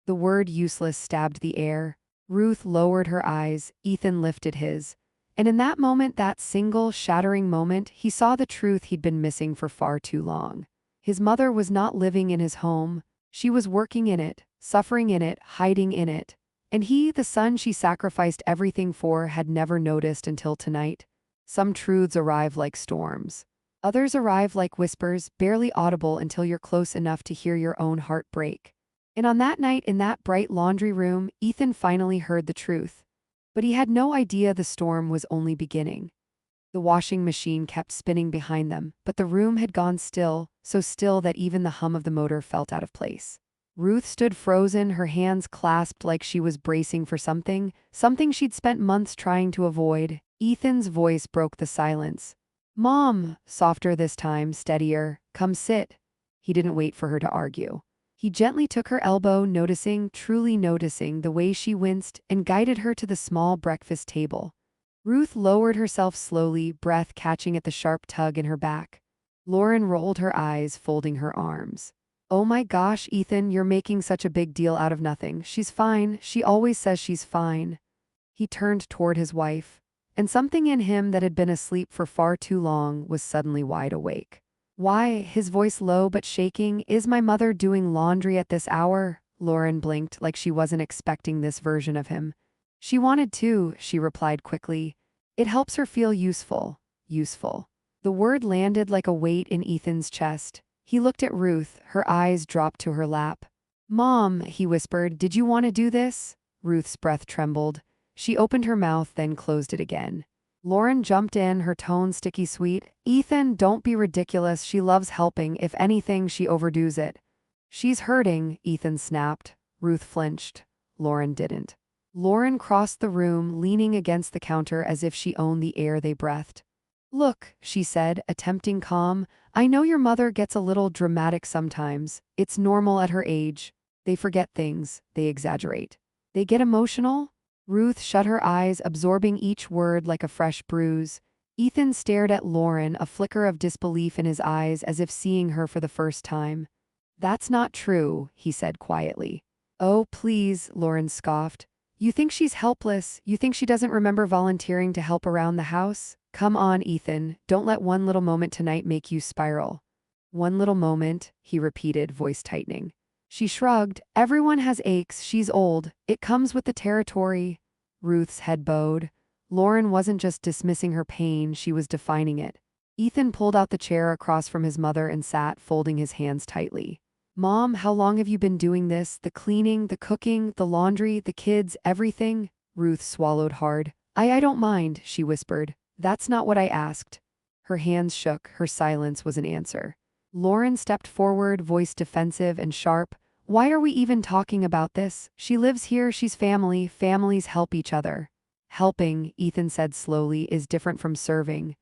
A: The word useless stabbed the air. Ruth lowered her eyes, Ethan lifted his. And in that moment, that single, shattering moment, he saw the truth he'd been missing for far too long. His mother was not living in his home. She was working in it, suffering in it, hiding in it. And he, the son she sacrificed everything for, had never noticed until tonight. Some truths arrive like storms. Others arrive like whispers, barely audible until you're close enough to hear your own heart break. And on that night in that bright laundry room, Ethan finally heard the truth. But he had no idea the storm was only beginning. The washing machine kept spinning behind them, but the room had gone still, so still that even the hum of the motor felt out of place. Ruth stood frozen, her hands clasped like she was bracing for something she'd spent months trying to avoid. Ethan's voice broke the silence. "Mom," softer this time, steadier, "come sit." He didn't wait for her to argue. He gently took her elbow, noticing, truly noticing, the way she winced, and guided her to the small breakfast table. Ruth lowered herself slowly, breath catching at the sharp tug in her back. Lauren rolled her eyes, folding her arms. Oh my gosh, Ethan, you're making such a big deal out of nothing. She's fine. She always says she's fine. He turned toward his wife, and something in him that had been asleep for far too long was suddenly wide awake. Why, his voice low but shaking, is my mother doing laundry at this hour? Lauren blinked like she wasn't expecting this version of him. She wanted to, she replied quickly. It helps her feel useful. Useful. The word landed like a weight in Ethan's chest. He looked at Ruth, her eyes dropped to her lap. Mom, he whispered, did you want to do this? Ruth's breath trembled. She opened her mouth, then closed it again. Lauren jumped in, her tone sticky sweet. Ethan, don't be ridiculous. She loves helping. If anything, she overdoes it. She's hurting, Ethan snapped. Ruth flinched. Lauren didn't. Lauren crossed the room, leaning against the counter as if she owned the air they breathed. Look, she said, attempting calm, I know your mother gets a little dramatic sometimes. It's normal at her age. They forget things. They exaggerate. They get emotional. Ruth shut her eyes, absorbing each word like a fresh bruise. Ethan stared at Lauren, a flicker of disbelief in his eyes as if seeing her for the first time. That's not true, he said quietly. Oh, please, Lauren scoffed. You think she's helpless? You think she doesn't remember volunteering to help around the house? Come on, Ethan, don't let one little moment tonight make you spiral. One little moment, he repeated, voice tightening. She shrugged. Everyone has aches, she's old. It comes with the territory. Ruth's head bowed. Lauren wasn't just dismissing her pain, she was defining it. Ethan pulled out the chair across from his mother and sat, folding his hands tightly. Mom, how long have you been doing this? The cleaning, the cooking, the laundry, the kids, everything? Ruth swallowed hard. I don't mind, she whispered. That's not what I asked. Her hands shook, her silence was an answer. Lauren stepped forward, voice defensive and sharp. Why are we even talking about this? She lives here, she's family, families help each other. Helping, Ethan said slowly, is different from serving.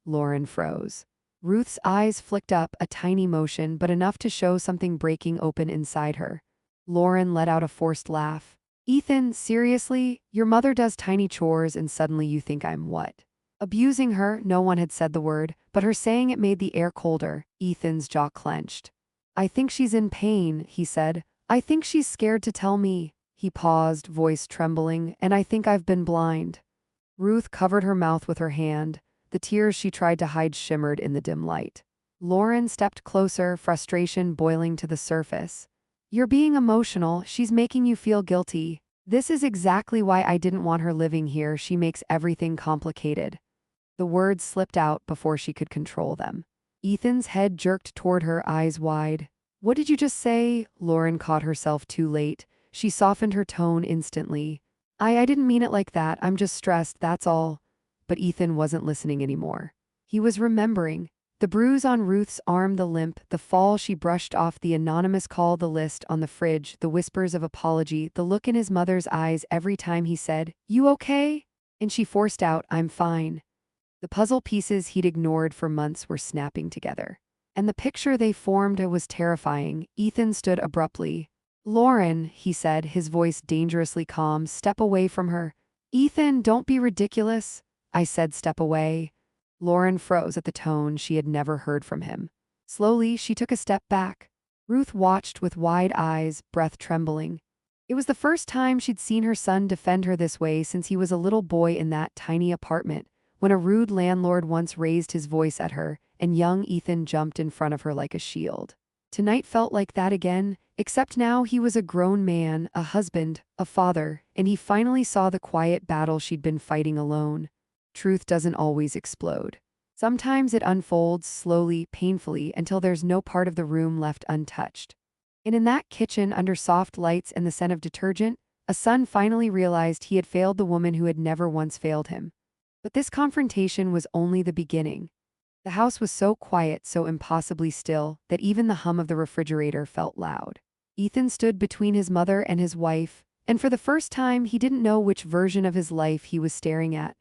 A: Lauren froze. Ruth's eyes flicked up, a tiny motion, but enough to show something breaking open inside her. Lauren let out a forced laugh. Ethan, seriously? Your mother does tiny chores and suddenly you think I'm what? Abusing her? No one had said the word, but her saying it made the air colder. Ethan's jaw clenched. I think she's in pain, he said. I think she's scared to tell me. He paused, voice trembling, and I think I've been blind. Ruth covered her mouth with her hand. The tears she tried to hide shimmered in the dim light. Lauren stepped closer, frustration boiling to the surface. You're being emotional, she's making you feel guilty. This is exactly why I didn't want her living here, she makes everything complicated. The words slipped out before she could control them. Ethan's head jerked toward her, eyes wide. What did you just say? Lauren caught herself too late. She softened her tone instantly. I didn't mean it like that, I'm just stressed, that's all. But Ethan wasn't listening anymore. He was remembering. The bruise on Ruth's arm, the limp, the fall she brushed off, the anonymous call, the list on the fridge, the whispers of apology, the look in his mother's eyes every time he said, You okay? And she forced out, I'm fine. The puzzle pieces he'd ignored for months were snapping together. And the picture they formed was terrifying. Ethan stood abruptly. Lauren, he said, his voice dangerously calm, step away from her. Ethan, don't be ridiculous. I said step away. Lauren froze at the tone she had never heard from him. Slowly, she took a step back. Ruth watched with wide eyes, breath trembling. It was the first time she'd seen her son defend her this way since he was a little boy in that tiny apartment, when a rude landlord once raised his voice at her, and young Ethan jumped in front of her like a shield. Tonight felt like that again, except now he was a grown man, a husband, a father, and he finally saw the quiet battle she'd been fighting alone. Truth doesn't always explode. Sometimes it unfolds slowly, painfully, until there's no part of the room left untouched. And in that kitchen, under soft lights and the scent of detergent, a son finally realized he had failed the woman who had never once failed him. But this confrontation was only the beginning. The house was so quiet, so impossibly still, that even the hum of the refrigerator felt loud. Ethan stood between his mother and his wife, and for the first time he didn't know which version of his life he was staring at.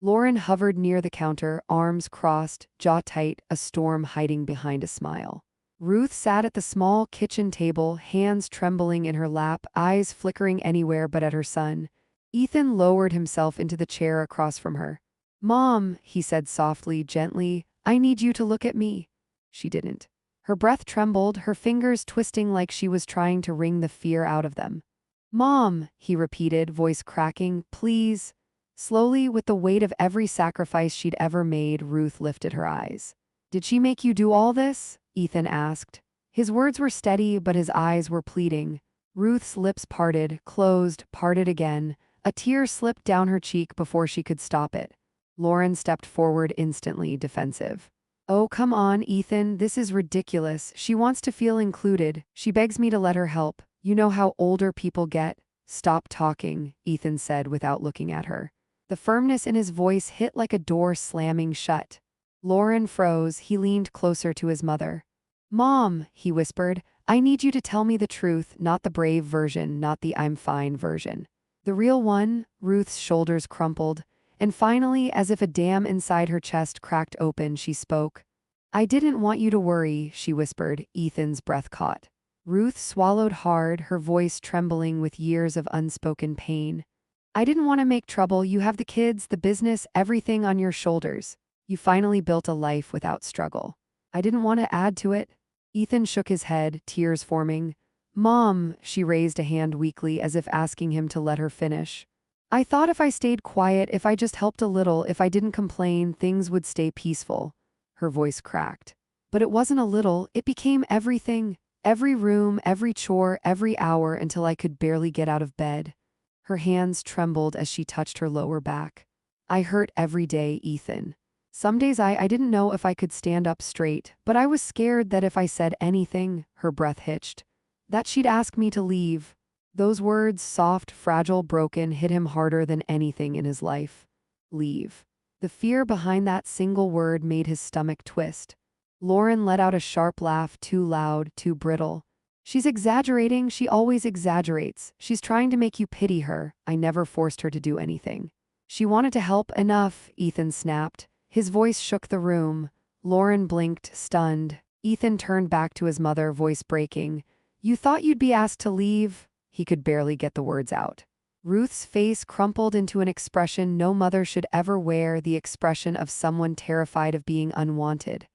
A: Lauren hovered near the counter, arms crossed, jaw tight, a storm hiding behind a smile. Ruth sat at the small kitchen table, hands trembling in her lap, eyes flickering anywhere but at her son. Ethan lowered himself into the chair across from her. Mom, he said softly, gently, I need you to look at me. She didn't. Her breath trembled, her fingers twisting like she was trying to wring the fear out of them. Mom, he repeated, voice cracking, please. Slowly, with the weight of every sacrifice she'd ever made, Ruth lifted her eyes. Did she make you do all this? Ethan asked. His words were steady, but his eyes were pleading. Ruth's lips parted, closed, parted again. A tear slipped down her cheek before she could stop it. Lauren stepped forward instantly, defensive. Oh, come on, Ethan, this is ridiculous. She wants to feel included. She begs me to let her help. You know how older people get. Stop talking, Ethan said without looking at her. The firmness in his voice hit like a door slamming shut. Lauren froze. He leaned closer to his mother. Mom, he whispered, I need you to tell me the truth, not the brave version, not the I'm fine version. The real one. Ruth's shoulders crumpled. And finally, as if a dam inside her chest cracked open, she spoke. I didn't want you to worry, she whispered. Ethan's breath caught. Ruth swallowed hard, her voice trembling with years of unspoken pain. I didn't want to make trouble. You have the kids, the business, everything on your shoulders. You finally built a life without struggle. I didn't want to add to it. Ethan shook his head, tears forming. Mom, she raised a hand weakly as if asking him to let her finish. I thought if I stayed quiet, if I just helped a little, if I didn't complain, things would stay peaceful. Her voice cracked. But it wasn't a little, it became everything. Every room, every chore, every hour until I could barely get out of bed. Her hands trembled as she touched her lower back. I hurt every day, Ethan. Some days I didn't know if I could stand up straight, but I was scared that if I said anything, her breath hitched, that she'd ask me to leave. Those words, soft, fragile, broken, hit him harder than anything in his life. Leave. The fear behind that single word made his stomach twist. Lauren let out a sharp laugh, too loud, too brittle. She's exaggerating, she always exaggerates. She's trying to make you pity her. I never forced her to do anything. She wanted to help. Enough, Ethan snapped. His voice shook the room. Lauren blinked, stunned. Ethan turned back to his mother, voice breaking. You thought you'd be asked to leave? He could barely get the words out. Ruth's face crumpled into an expression no mother should ever wear, the expression of someone terrified of being unwanted.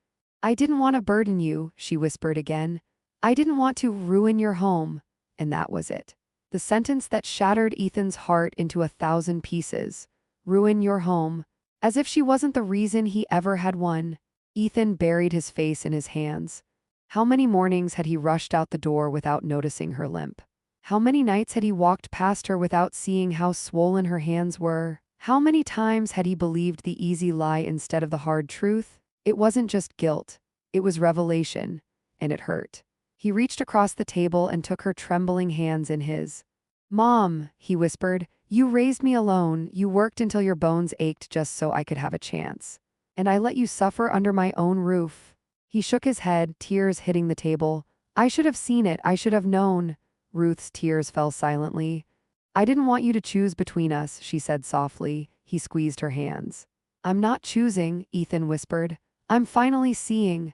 A: I didn't want to burden you, she whispered again. I didn't want to ruin your home. And that was it. The sentence that shattered Ethan's heart into 1,000 pieces. Ruin your home. As if she wasn't the reason he ever had one. Ethan buried his face in his hands. How many mornings had he rushed out the door without noticing her limp? How many nights had he walked past her without seeing how swollen her hands were? How many times had he believed the easy lie instead of the hard truth? It wasn't just guilt. It was revelation. And it hurt. He reached across the table and took her trembling hands in his. Mom, he whispered, you raised me alone. You worked until your bones ached just so I could have a chance. And I let you suffer under my own roof. He shook his head, tears hitting the table. I should have seen it. I should have known. Ruth's tears fell silently. I didn't want you to choose between us, she said softly. He squeezed her hands. I'm not choosing, Ethan whispered. I'm finally seeing.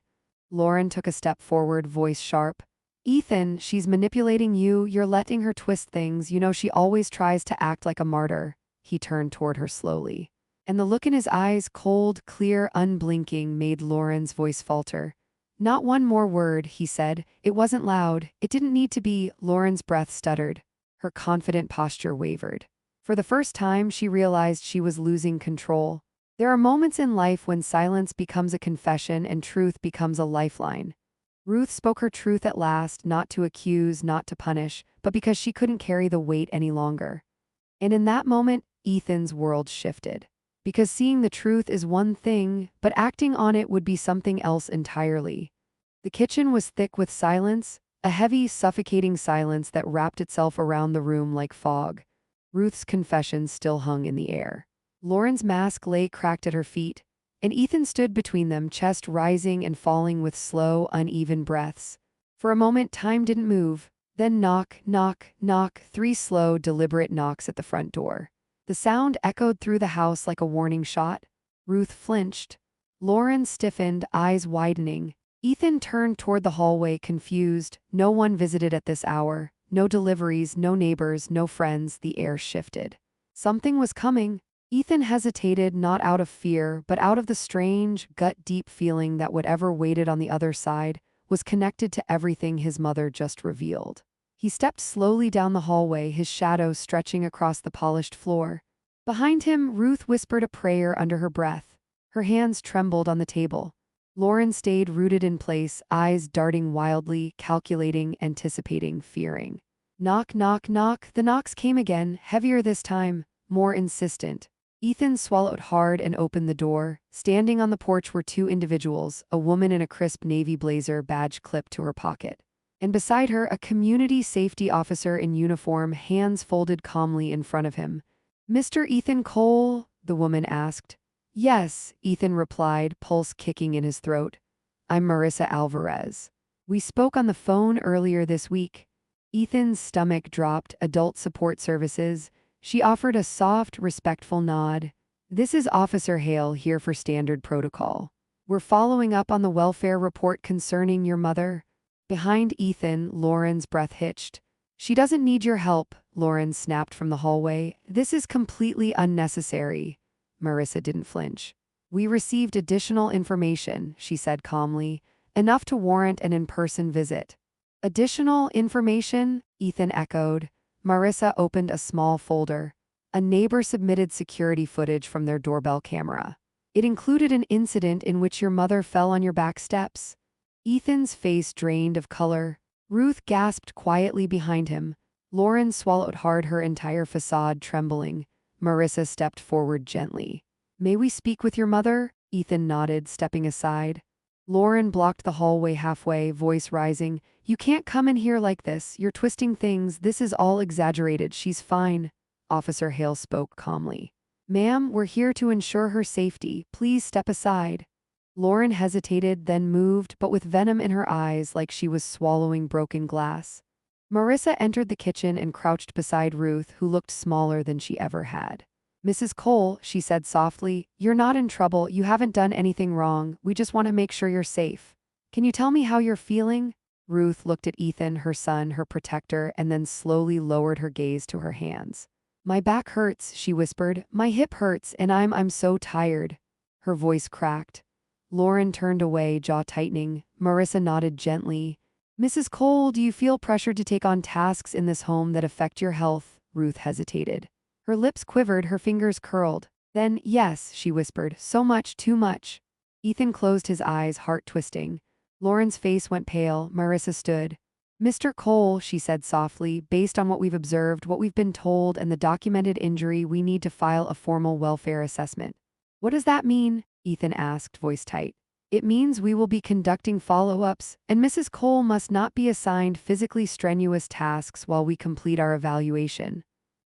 A: Lauren took a step forward, voice sharp. Ethan, she's manipulating you. You're letting her twist things. You know she always tries to act like a martyr. He turned toward her slowly. And the look in his eyes, cold, clear, unblinking, made Lauren's voice falter. Not one more word, he said. It wasn't loud. It didn't need to be. Lauren's breath stuttered. Her confident posture wavered. For the first time, she realized she was losing control. There are moments in life when silence becomes a confession and truth becomes a lifeline. Ruth spoke her truth at last, not to accuse, not to punish, but because she couldn't carry the weight any longer. And in that moment, Ethan's world shifted. Because seeing the truth is one thing, but acting on it would be something else entirely. The kitchen was thick with silence, a heavy, suffocating silence that wrapped itself around the room like fog. Ruth's confession still hung in the air. Lauren's mask lay cracked at her feet, and Ethan stood between them, chest rising and falling with slow, uneven breaths. For a moment, time didn't move. Then knock, knock, knock, 3 slow, deliberate knocks at the front door. The sound echoed through the house like a warning shot. Ruth flinched. Lauren stiffened, eyes widening. Ethan turned toward the hallway, confused. No one visited at this hour. No deliveries, no neighbors, no friends. The air shifted. Something was coming. Ethan hesitated, not out of fear, but out of the strange, gut-deep feeling that whatever waited on the other side was connected to everything his mother just revealed. He stepped slowly down the hallway, his shadow stretching across the polished floor. Behind him, Ruth whispered a prayer under her breath. Her hands trembled on the table. Lauren stayed rooted in place, eyes darting wildly, calculating, anticipating, fearing. Knock, knock, knock. The knocks came again, heavier this time, more insistent. Ethan swallowed hard and opened the door. Standing on the porch were two individuals, a woman in a crisp navy blazer, badge clipped to her pocket. And beside her, a community safety officer in uniform, hands folded calmly in front of him. "Mr. Ethan Cole?" the woman asked. "Yes," Ethan replied, pulse kicking in his throat. "I'm Marissa Alvarez. We spoke on the phone earlier this week." Ethan's stomach dropped. Adult Support Services. She offered a soft, respectful nod. "This is Officer Hale here for standard protocol. We're following up on the welfare report concerning your mother." Behind Ethan, Lauren's breath hitched. "She doesn't need your help," Lauren snapped from the hallway. "This is completely unnecessary." Marissa didn't flinch. "We received additional information," she said calmly, "enough to warrant an in-person visit." "Additional information?" Ethan echoed. Marissa opened a small folder. A neighbor submitted security footage from their doorbell camera. "It included an incident in which your mother fell on your back steps." Ethan's face drained of color. Ruth gasped quietly behind him. Lauren swallowed hard, her entire facade trembling. Marissa stepped forward gently. "May we speak with your mother?" Ethan nodded, stepping aside. Lauren blocked the hallway halfway, voice rising. "You can't come in here like this. You're twisting things. This is all exaggerated. She's fine." Officer Hale spoke calmly. "Ma'am, we're here to ensure her safety. Please step aside." Lauren hesitated, then moved, but with venom in her eyes, like she was swallowing broken glass. Marissa entered the kitchen and crouched beside Ruth, who looked smaller than she ever had. "Mrs. Cole," she said softly, "you're not in trouble. You haven't done anything wrong. We just want to make sure you're safe. Can you tell me how you're feeling?" Ruth looked at Ethan, her son, her protector, and then slowly lowered her gaze to her hands. "My back hurts," she whispered. "My hip hurts, and I'm so tired." Her voice cracked. Lauren turned away, jaw tightening. Marissa nodded gently. "Mrs. Cole, do you feel pressured to take on tasks in this home that affect your health?" Ruth hesitated. Her lips quivered, her fingers curled. "Then, yes," she whispered, "so much, too much." Ethan closed his eyes, heart twisting. Lauren's face went pale. Marissa stood. "Mr. Cole," she said softly, "based on what we've observed, what we've been told, and the documented injury, we need to file a formal welfare assessment." "What does that mean?" Ethan asked, voice tight. "It means we will be conducting follow-ups, and Mrs. Cole must not be assigned physically strenuous tasks while we complete our evaluation."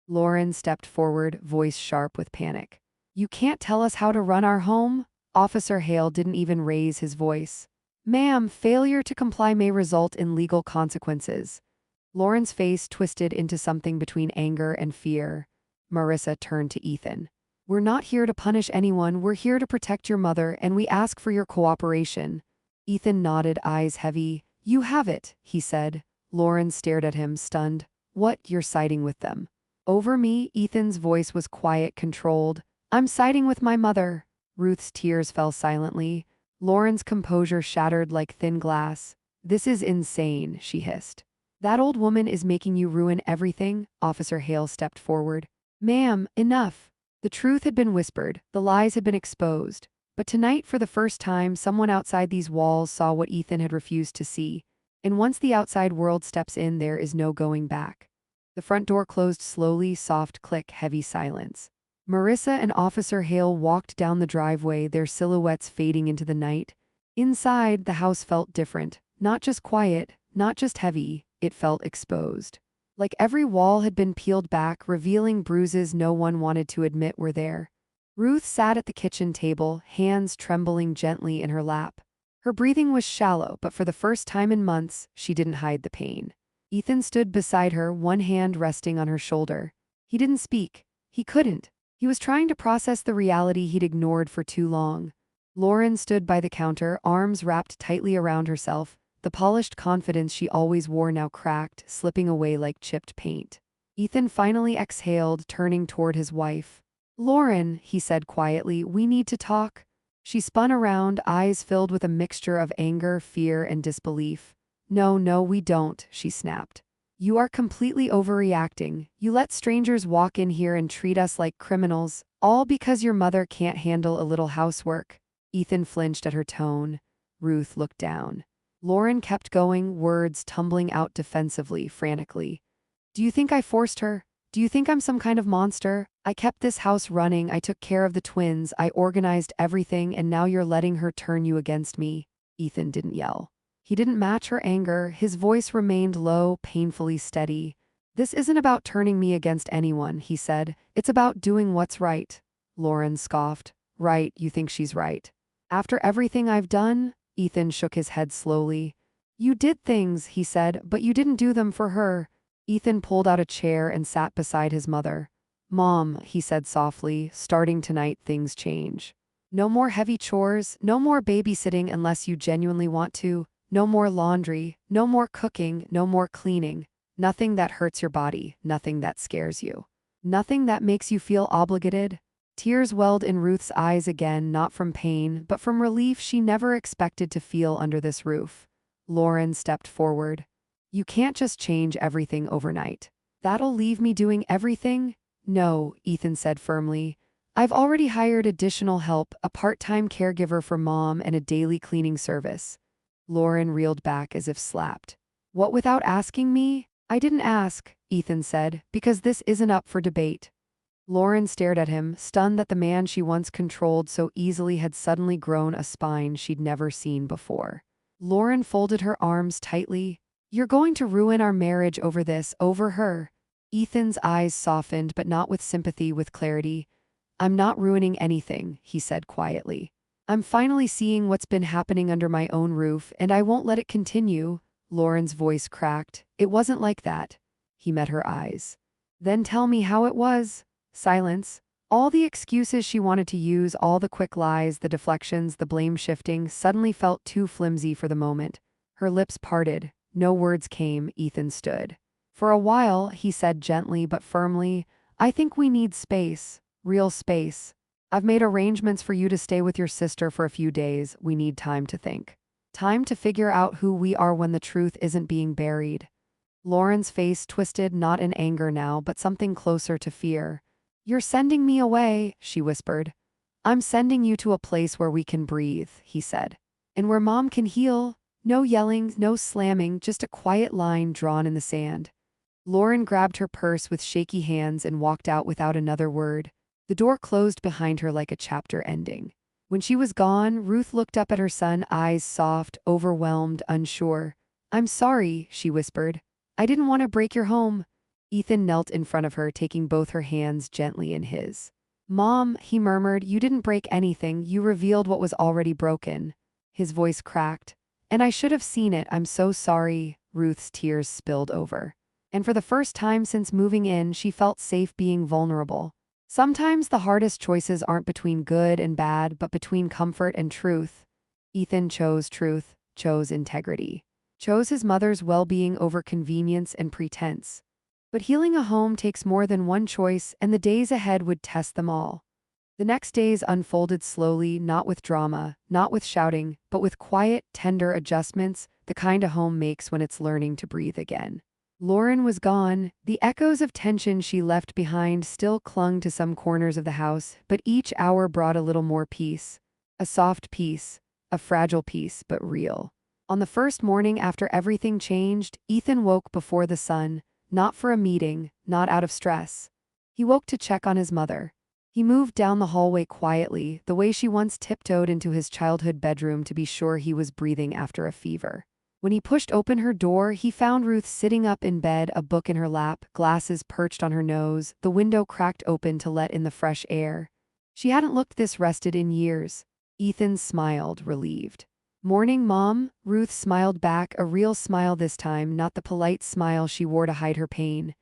A: Lauren stepped forward, voice sharp with panic. "You can't tell us how to run our home?" Officer Hale didn't even raise his voice. "Ma'am, failure to comply may result in legal consequences." Lauren's face twisted into something between anger and fear. Marissa turned to Ethan. "We're not here to punish anyone. We're here to protect your mother, and we ask for your cooperation." Ethan nodded, eyes heavy. "You have it," he said. Lauren stared at him, stunned. "What, you're siding with them?" "Over me?" Ethan's voice was quiet, controlled. "I'm siding with my mother." Ruth's tears fell silently. Lauren's composure shattered like thin glass. "This is insane," she hissed. "That old woman is making you ruin everything." Officer Hale stepped forward. "Ma'am, enough." The truth had been whispered, the lies had been exposed. But tonight, for the first time, someone outside these walls saw what Ethan had refused to see. And once the outside world steps in, there is no going back. The front door closed slowly, soft click, heavy silence. Marissa and Officer Hale walked down the driveway, their silhouettes fading into the night. Inside, the house felt different. Not just quiet, not just heavy, it felt exposed. Like every wall had been peeled back, revealing bruises no one wanted to admit were there. Ruth sat at the kitchen table, hands trembling gently in her lap. Her breathing was shallow, but for the first time in months, she didn't hide the pain. Ethan stood beside her, one hand resting on her shoulder. He didn't speak. He couldn't. He was trying to process the reality he'd ignored for too long. Lauren stood by the counter, arms wrapped tightly around herself, the polished confidence she always wore now cracked, slipping away like chipped paint. Ethan finally exhaled, turning toward his wife. Lauren, he said quietly, we need to talk. She spun around, eyes filled with a mixture of anger, fear, and disbelief. No, no, we don't, she snapped. You are completely overreacting. You let strangers walk in here and treat us like criminals, all because your mother can't handle a little housework. Ethan flinched at her tone. Ruth looked down. Lauren kept going, words tumbling out defensively, frantically. Do you think I forced her? Do you think I'm some kind of monster? I kept this house running, I took care of the twins, I organized everything, and now you're letting her turn you against me. Ethan didn't yell. He didn't match her anger, his voice remained low, painfully steady. This isn't about turning me against anyone, he said. It's about doing what's right. Lauren scoffed. Right, you think she's right. After everything I've done? Ethan shook his head slowly. You did things, he said, but you didn't do them for her. Ethan pulled out a chair and sat beside his mother. Mom, he said softly, starting tonight things change. No more heavy chores, no more babysitting unless you genuinely want to, no more laundry, no more cooking, no more cleaning. Nothing that hurts your body, nothing that scares you. Nothing that makes you feel obligated. Tears welled in Ruth's eyes again, not from pain, but from relief she never expected to feel under this roof. Lauren stepped forward. You can't just change everything overnight. That'll leave me doing everything? No, Ethan said firmly. I've already hired additional help, a part-time caregiver for Mom and a daily cleaning service. Lauren reeled back as if slapped. What, without asking me? I didn't ask, Ethan said, because this isn't up for debate. Lauren stared at him, stunned that the man she once controlled so easily had suddenly grown a spine she'd never seen before. Lauren folded her arms tightly. You're going to ruin our marriage over this, over her. Ethan's eyes softened, but not with sympathy, with clarity. I'm not ruining anything, he said quietly. I'm finally seeing what's been happening under my own roof, and I won't let it continue. Lauren's voice cracked. It wasn't like that. He met her eyes. Then tell me how it was. Silence. All the excuses she wanted to use, all the quick lies, the deflections, the blame shifting, suddenly felt too flimsy for the moment. Her lips parted. No words came. Ethan stood. For a while, he said gently but firmly, I think we need space. Real space. I've made arrangements for you to stay with your sister for a few days. We need time to think. Time to figure out who we are when the truth isn't being buried. Lauren's face twisted, not in anger now, but something closer to fear. You're sending me away, she whispered. I'm sending you to a place where we can breathe, he said. And where Mom can heal. No yelling, no slamming, just a quiet line drawn in the sand. Lauren grabbed her purse with shaky hands and walked out without another word. The door closed behind her like a chapter ending. When she was gone, Ruth looked up at her son, eyes soft, overwhelmed, unsure. I'm sorry, she whispered. I didn't want to break your home. Ethan knelt in front of her, taking both her hands gently in his. Mom, he murmured, you didn't break anything, you revealed what was already broken. His voice cracked. And I should have seen it, I'm so sorry. Ruth's tears spilled over. And for the first time since moving in, she felt safe being vulnerable. Sometimes the hardest choices aren't between good and bad, but between comfort and truth. Ethan chose truth, chose integrity, chose his mother's well-being over convenience and pretense. But healing a home takes more than one choice, and the days ahead would test them all. The next days unfolded slowly, not with drama, not with shouting, but with quiet, tender adjustments, the kind a home makes when it's learning to breathe again. Lauren was gone. The echoes of tension she left behind still clung to some corners of the house, but each hour brought a little more peace. A soft peace, a fragile peace, but real. On the first morning after everything changed, Ethan woke before the sun, not for a meeting, not out of stress. He woke to check on his mother. He moved down the hallway quietly, the way she once tiptoed into his childhood bedroom to be sure he was breathing after a fever. When he pushed open her door, he found Ruth sitting up in bed, a book in her lap, glasses perched on her nose, the window cracked open to let in the fresh air. She hadn't looked this rested in years. Ethan smiled, relieved. Morning, Mom? Ruth smiled back, a real smile this time, not the polite smile she wore to hide her pain.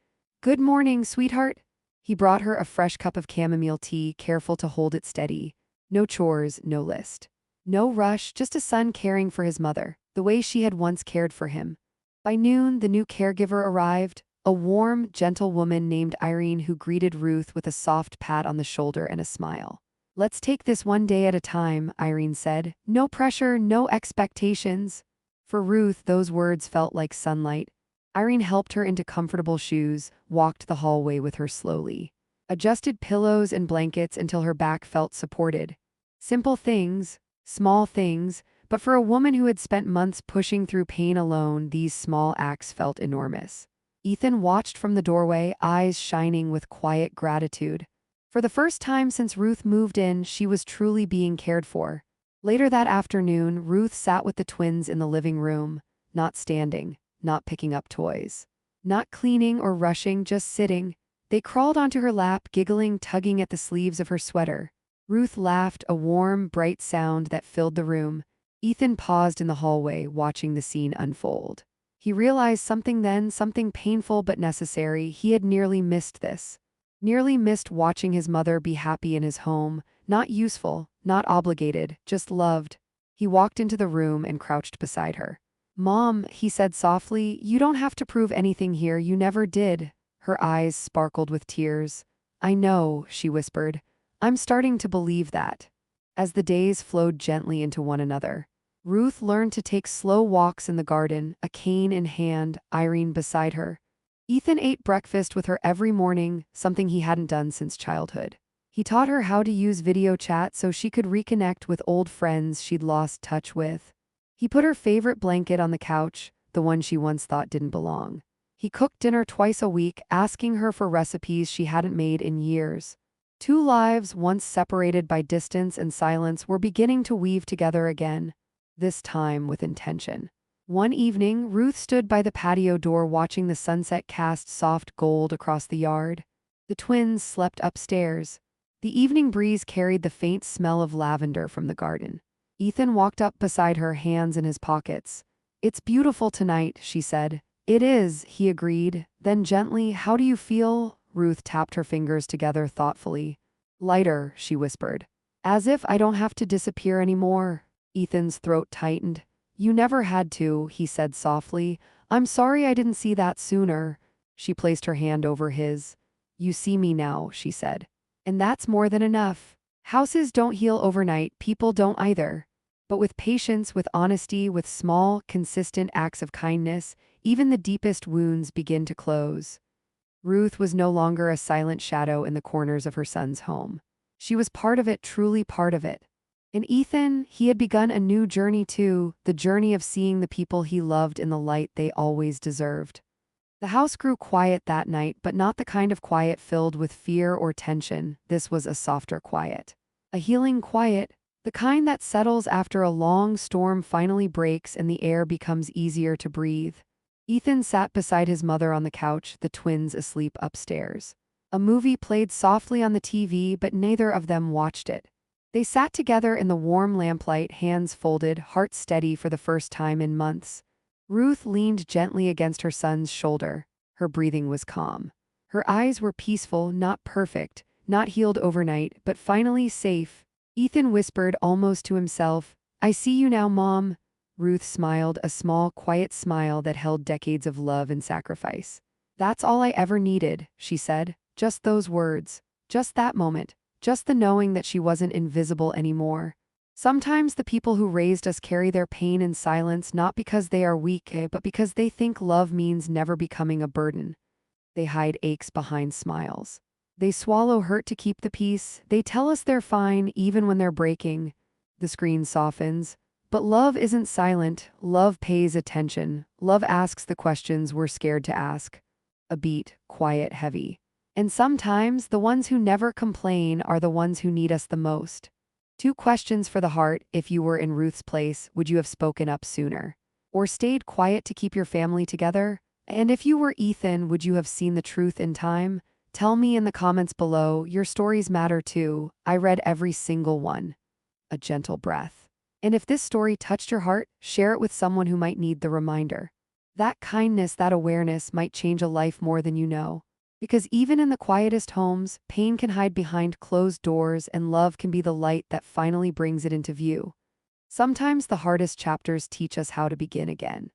A: Good morning, sweetheart. He brought her a fresh cup of chamomile tea, careful to hold it steady. No chores, no list. No rush, just a son caring for his mother, the way she had once cared for him. By noon, the new caregiver arrived, a warm, gentle woman named Irene who greeted Ruth with a soft pat on the shoulder and a smile. "Let's take this one day at a time," Irene said. "No pressure, no expectations." For Ruth, those words felt like sunlight. Irene helped her into comfortable shoes, walked the hallway with her slowly, adjusted pillows and blankets until her back felt supported. Simple things, small things, but for a woman who had spent months pushing through pain alone, these small acts felt enormous. Ethan watched from the doorway, eyes shining with quiet gratitude. For the first time since Ruth moved in, she was truly being cared for. Later that afternoon, Ruth sat with the twins in the living room, not standing, not picking up toys, not cleaning or rushing, just sitting. They crawled onto her lap, giggling, tugging at the sleeves of her sweater. Ruth laughed, a warm, bright sound that filled the room. Ethan paused in the hallway, watching the scene unfold. He realized something then, something painful but necessary. He had nearly missed this. Nearly missed watching his mother be happy in his home, not useful, not obligated, just loved. He walked into the room and crouched beside her. "Mom," he said softly, "you don't have to prove anything here, you never did." Her eyes sparkled with tears. "I know," she whispered. "I'm starting to believe that." As the days flowed gently into one another, Ruth learned to take slow walks in the garden, a cane in hand, Irene beside her. Ethan ate breakfast with her every morning, something he hadn't done since childhood. He taught her how to use video chat so she could reconnect with old friends she'd lost touch with. He put her favorite blanket on the couch, the one she once thought didn't belong. He cooked dinner twice a week, asking her for recipes she hadn't made in years. Two lives, once separated by distance and silence, were beginning to weave together again, this time with intention. One evening, Ruth stood by the patio door watching the sunset cast soft gold across the yard. The twins slept upstairs. The evening breeze carried the faint smell of lavender from the garden. Ethan walked up beside her, hands in his pockets. "It's beautiful tonight," she said. "It is," he agreed. Then gently, "How do you feel?" Ruth tapped her fingers together thoughtfully. "Lighter," she whispered. "As if I don't have to disappear anymore." Ethan's throat tightened. "You never had to," he said softly. "I'm sorry I didn't see that sooner." She placed her hand over his. "You see me now," she said. "And that's more than enough. Houses don't heal overnight, people don't either. But with patience, with honesty, with small, consistent acts of kindness, even the deepest wounds begin to close." Ruth was no longer a silent shadow in the corners of her son's home. She was part of it, truly part of it. And Ethan, he had begun a new journey too, the journey of seeing the people he loved in the light they always deserved. The house grew quiet that night, but not the kind of quiet filled with fear or tension. This was a softer quiet. A healing quiet, the kind that settles after a long storm finally breaks and the air becomes easier to breathe. Ethan sat beside his mother on the couch, the twins asleep upstairs. A movie played softly on the TV, but neither of them watched it. They sat together in the warm lamplight, hands folded, hearts steady for the first time in months. Ruth leaned gently against her son's shoulder. Her breathing was calm. Her eyes were peaceful, not perfect, not healed overnight, but finally safe. Ethan whispered almost to himself, "I see you now, Mom." Ruth smiled, a small, quiet smile that held decades of love and sacrifice. "That's all I ever needed," she said. Just those words. Just that moment. Just the knowing that she wasn't invisible anymore. Sometimes the people who raised us carry their pain in silence, not because they are weak, but because they think love means never becoming a burden. They hide aches behind smiles. They swallow hurt to keep the peace. They tell us they're fine even when they're breaking. The screen softens. But love isn't silent. Love pays attention. Love asks the questions we're scared to ask. A beat, quiet, heavy. And sometimes the ones who never complain are the ones who need us the most. Two questions for the heart. If you were in Ruth's place, would you have spoken up sooner? Or stayed quiet to keep your family together? And if you were Ethan, would you have seen the truth in time? Tell me in the comments below. Your stories matter too. I read every single one. A gentle breath. And if this story touched your heart, share it with someone who might need the reminder. That kindness, that awareness might change a life more than you know. Because even in the quietest homes, pain can hide behind closed doors and love can be the light that finally brings it into view. Sometimes the hardest chapters teach us how to begin again.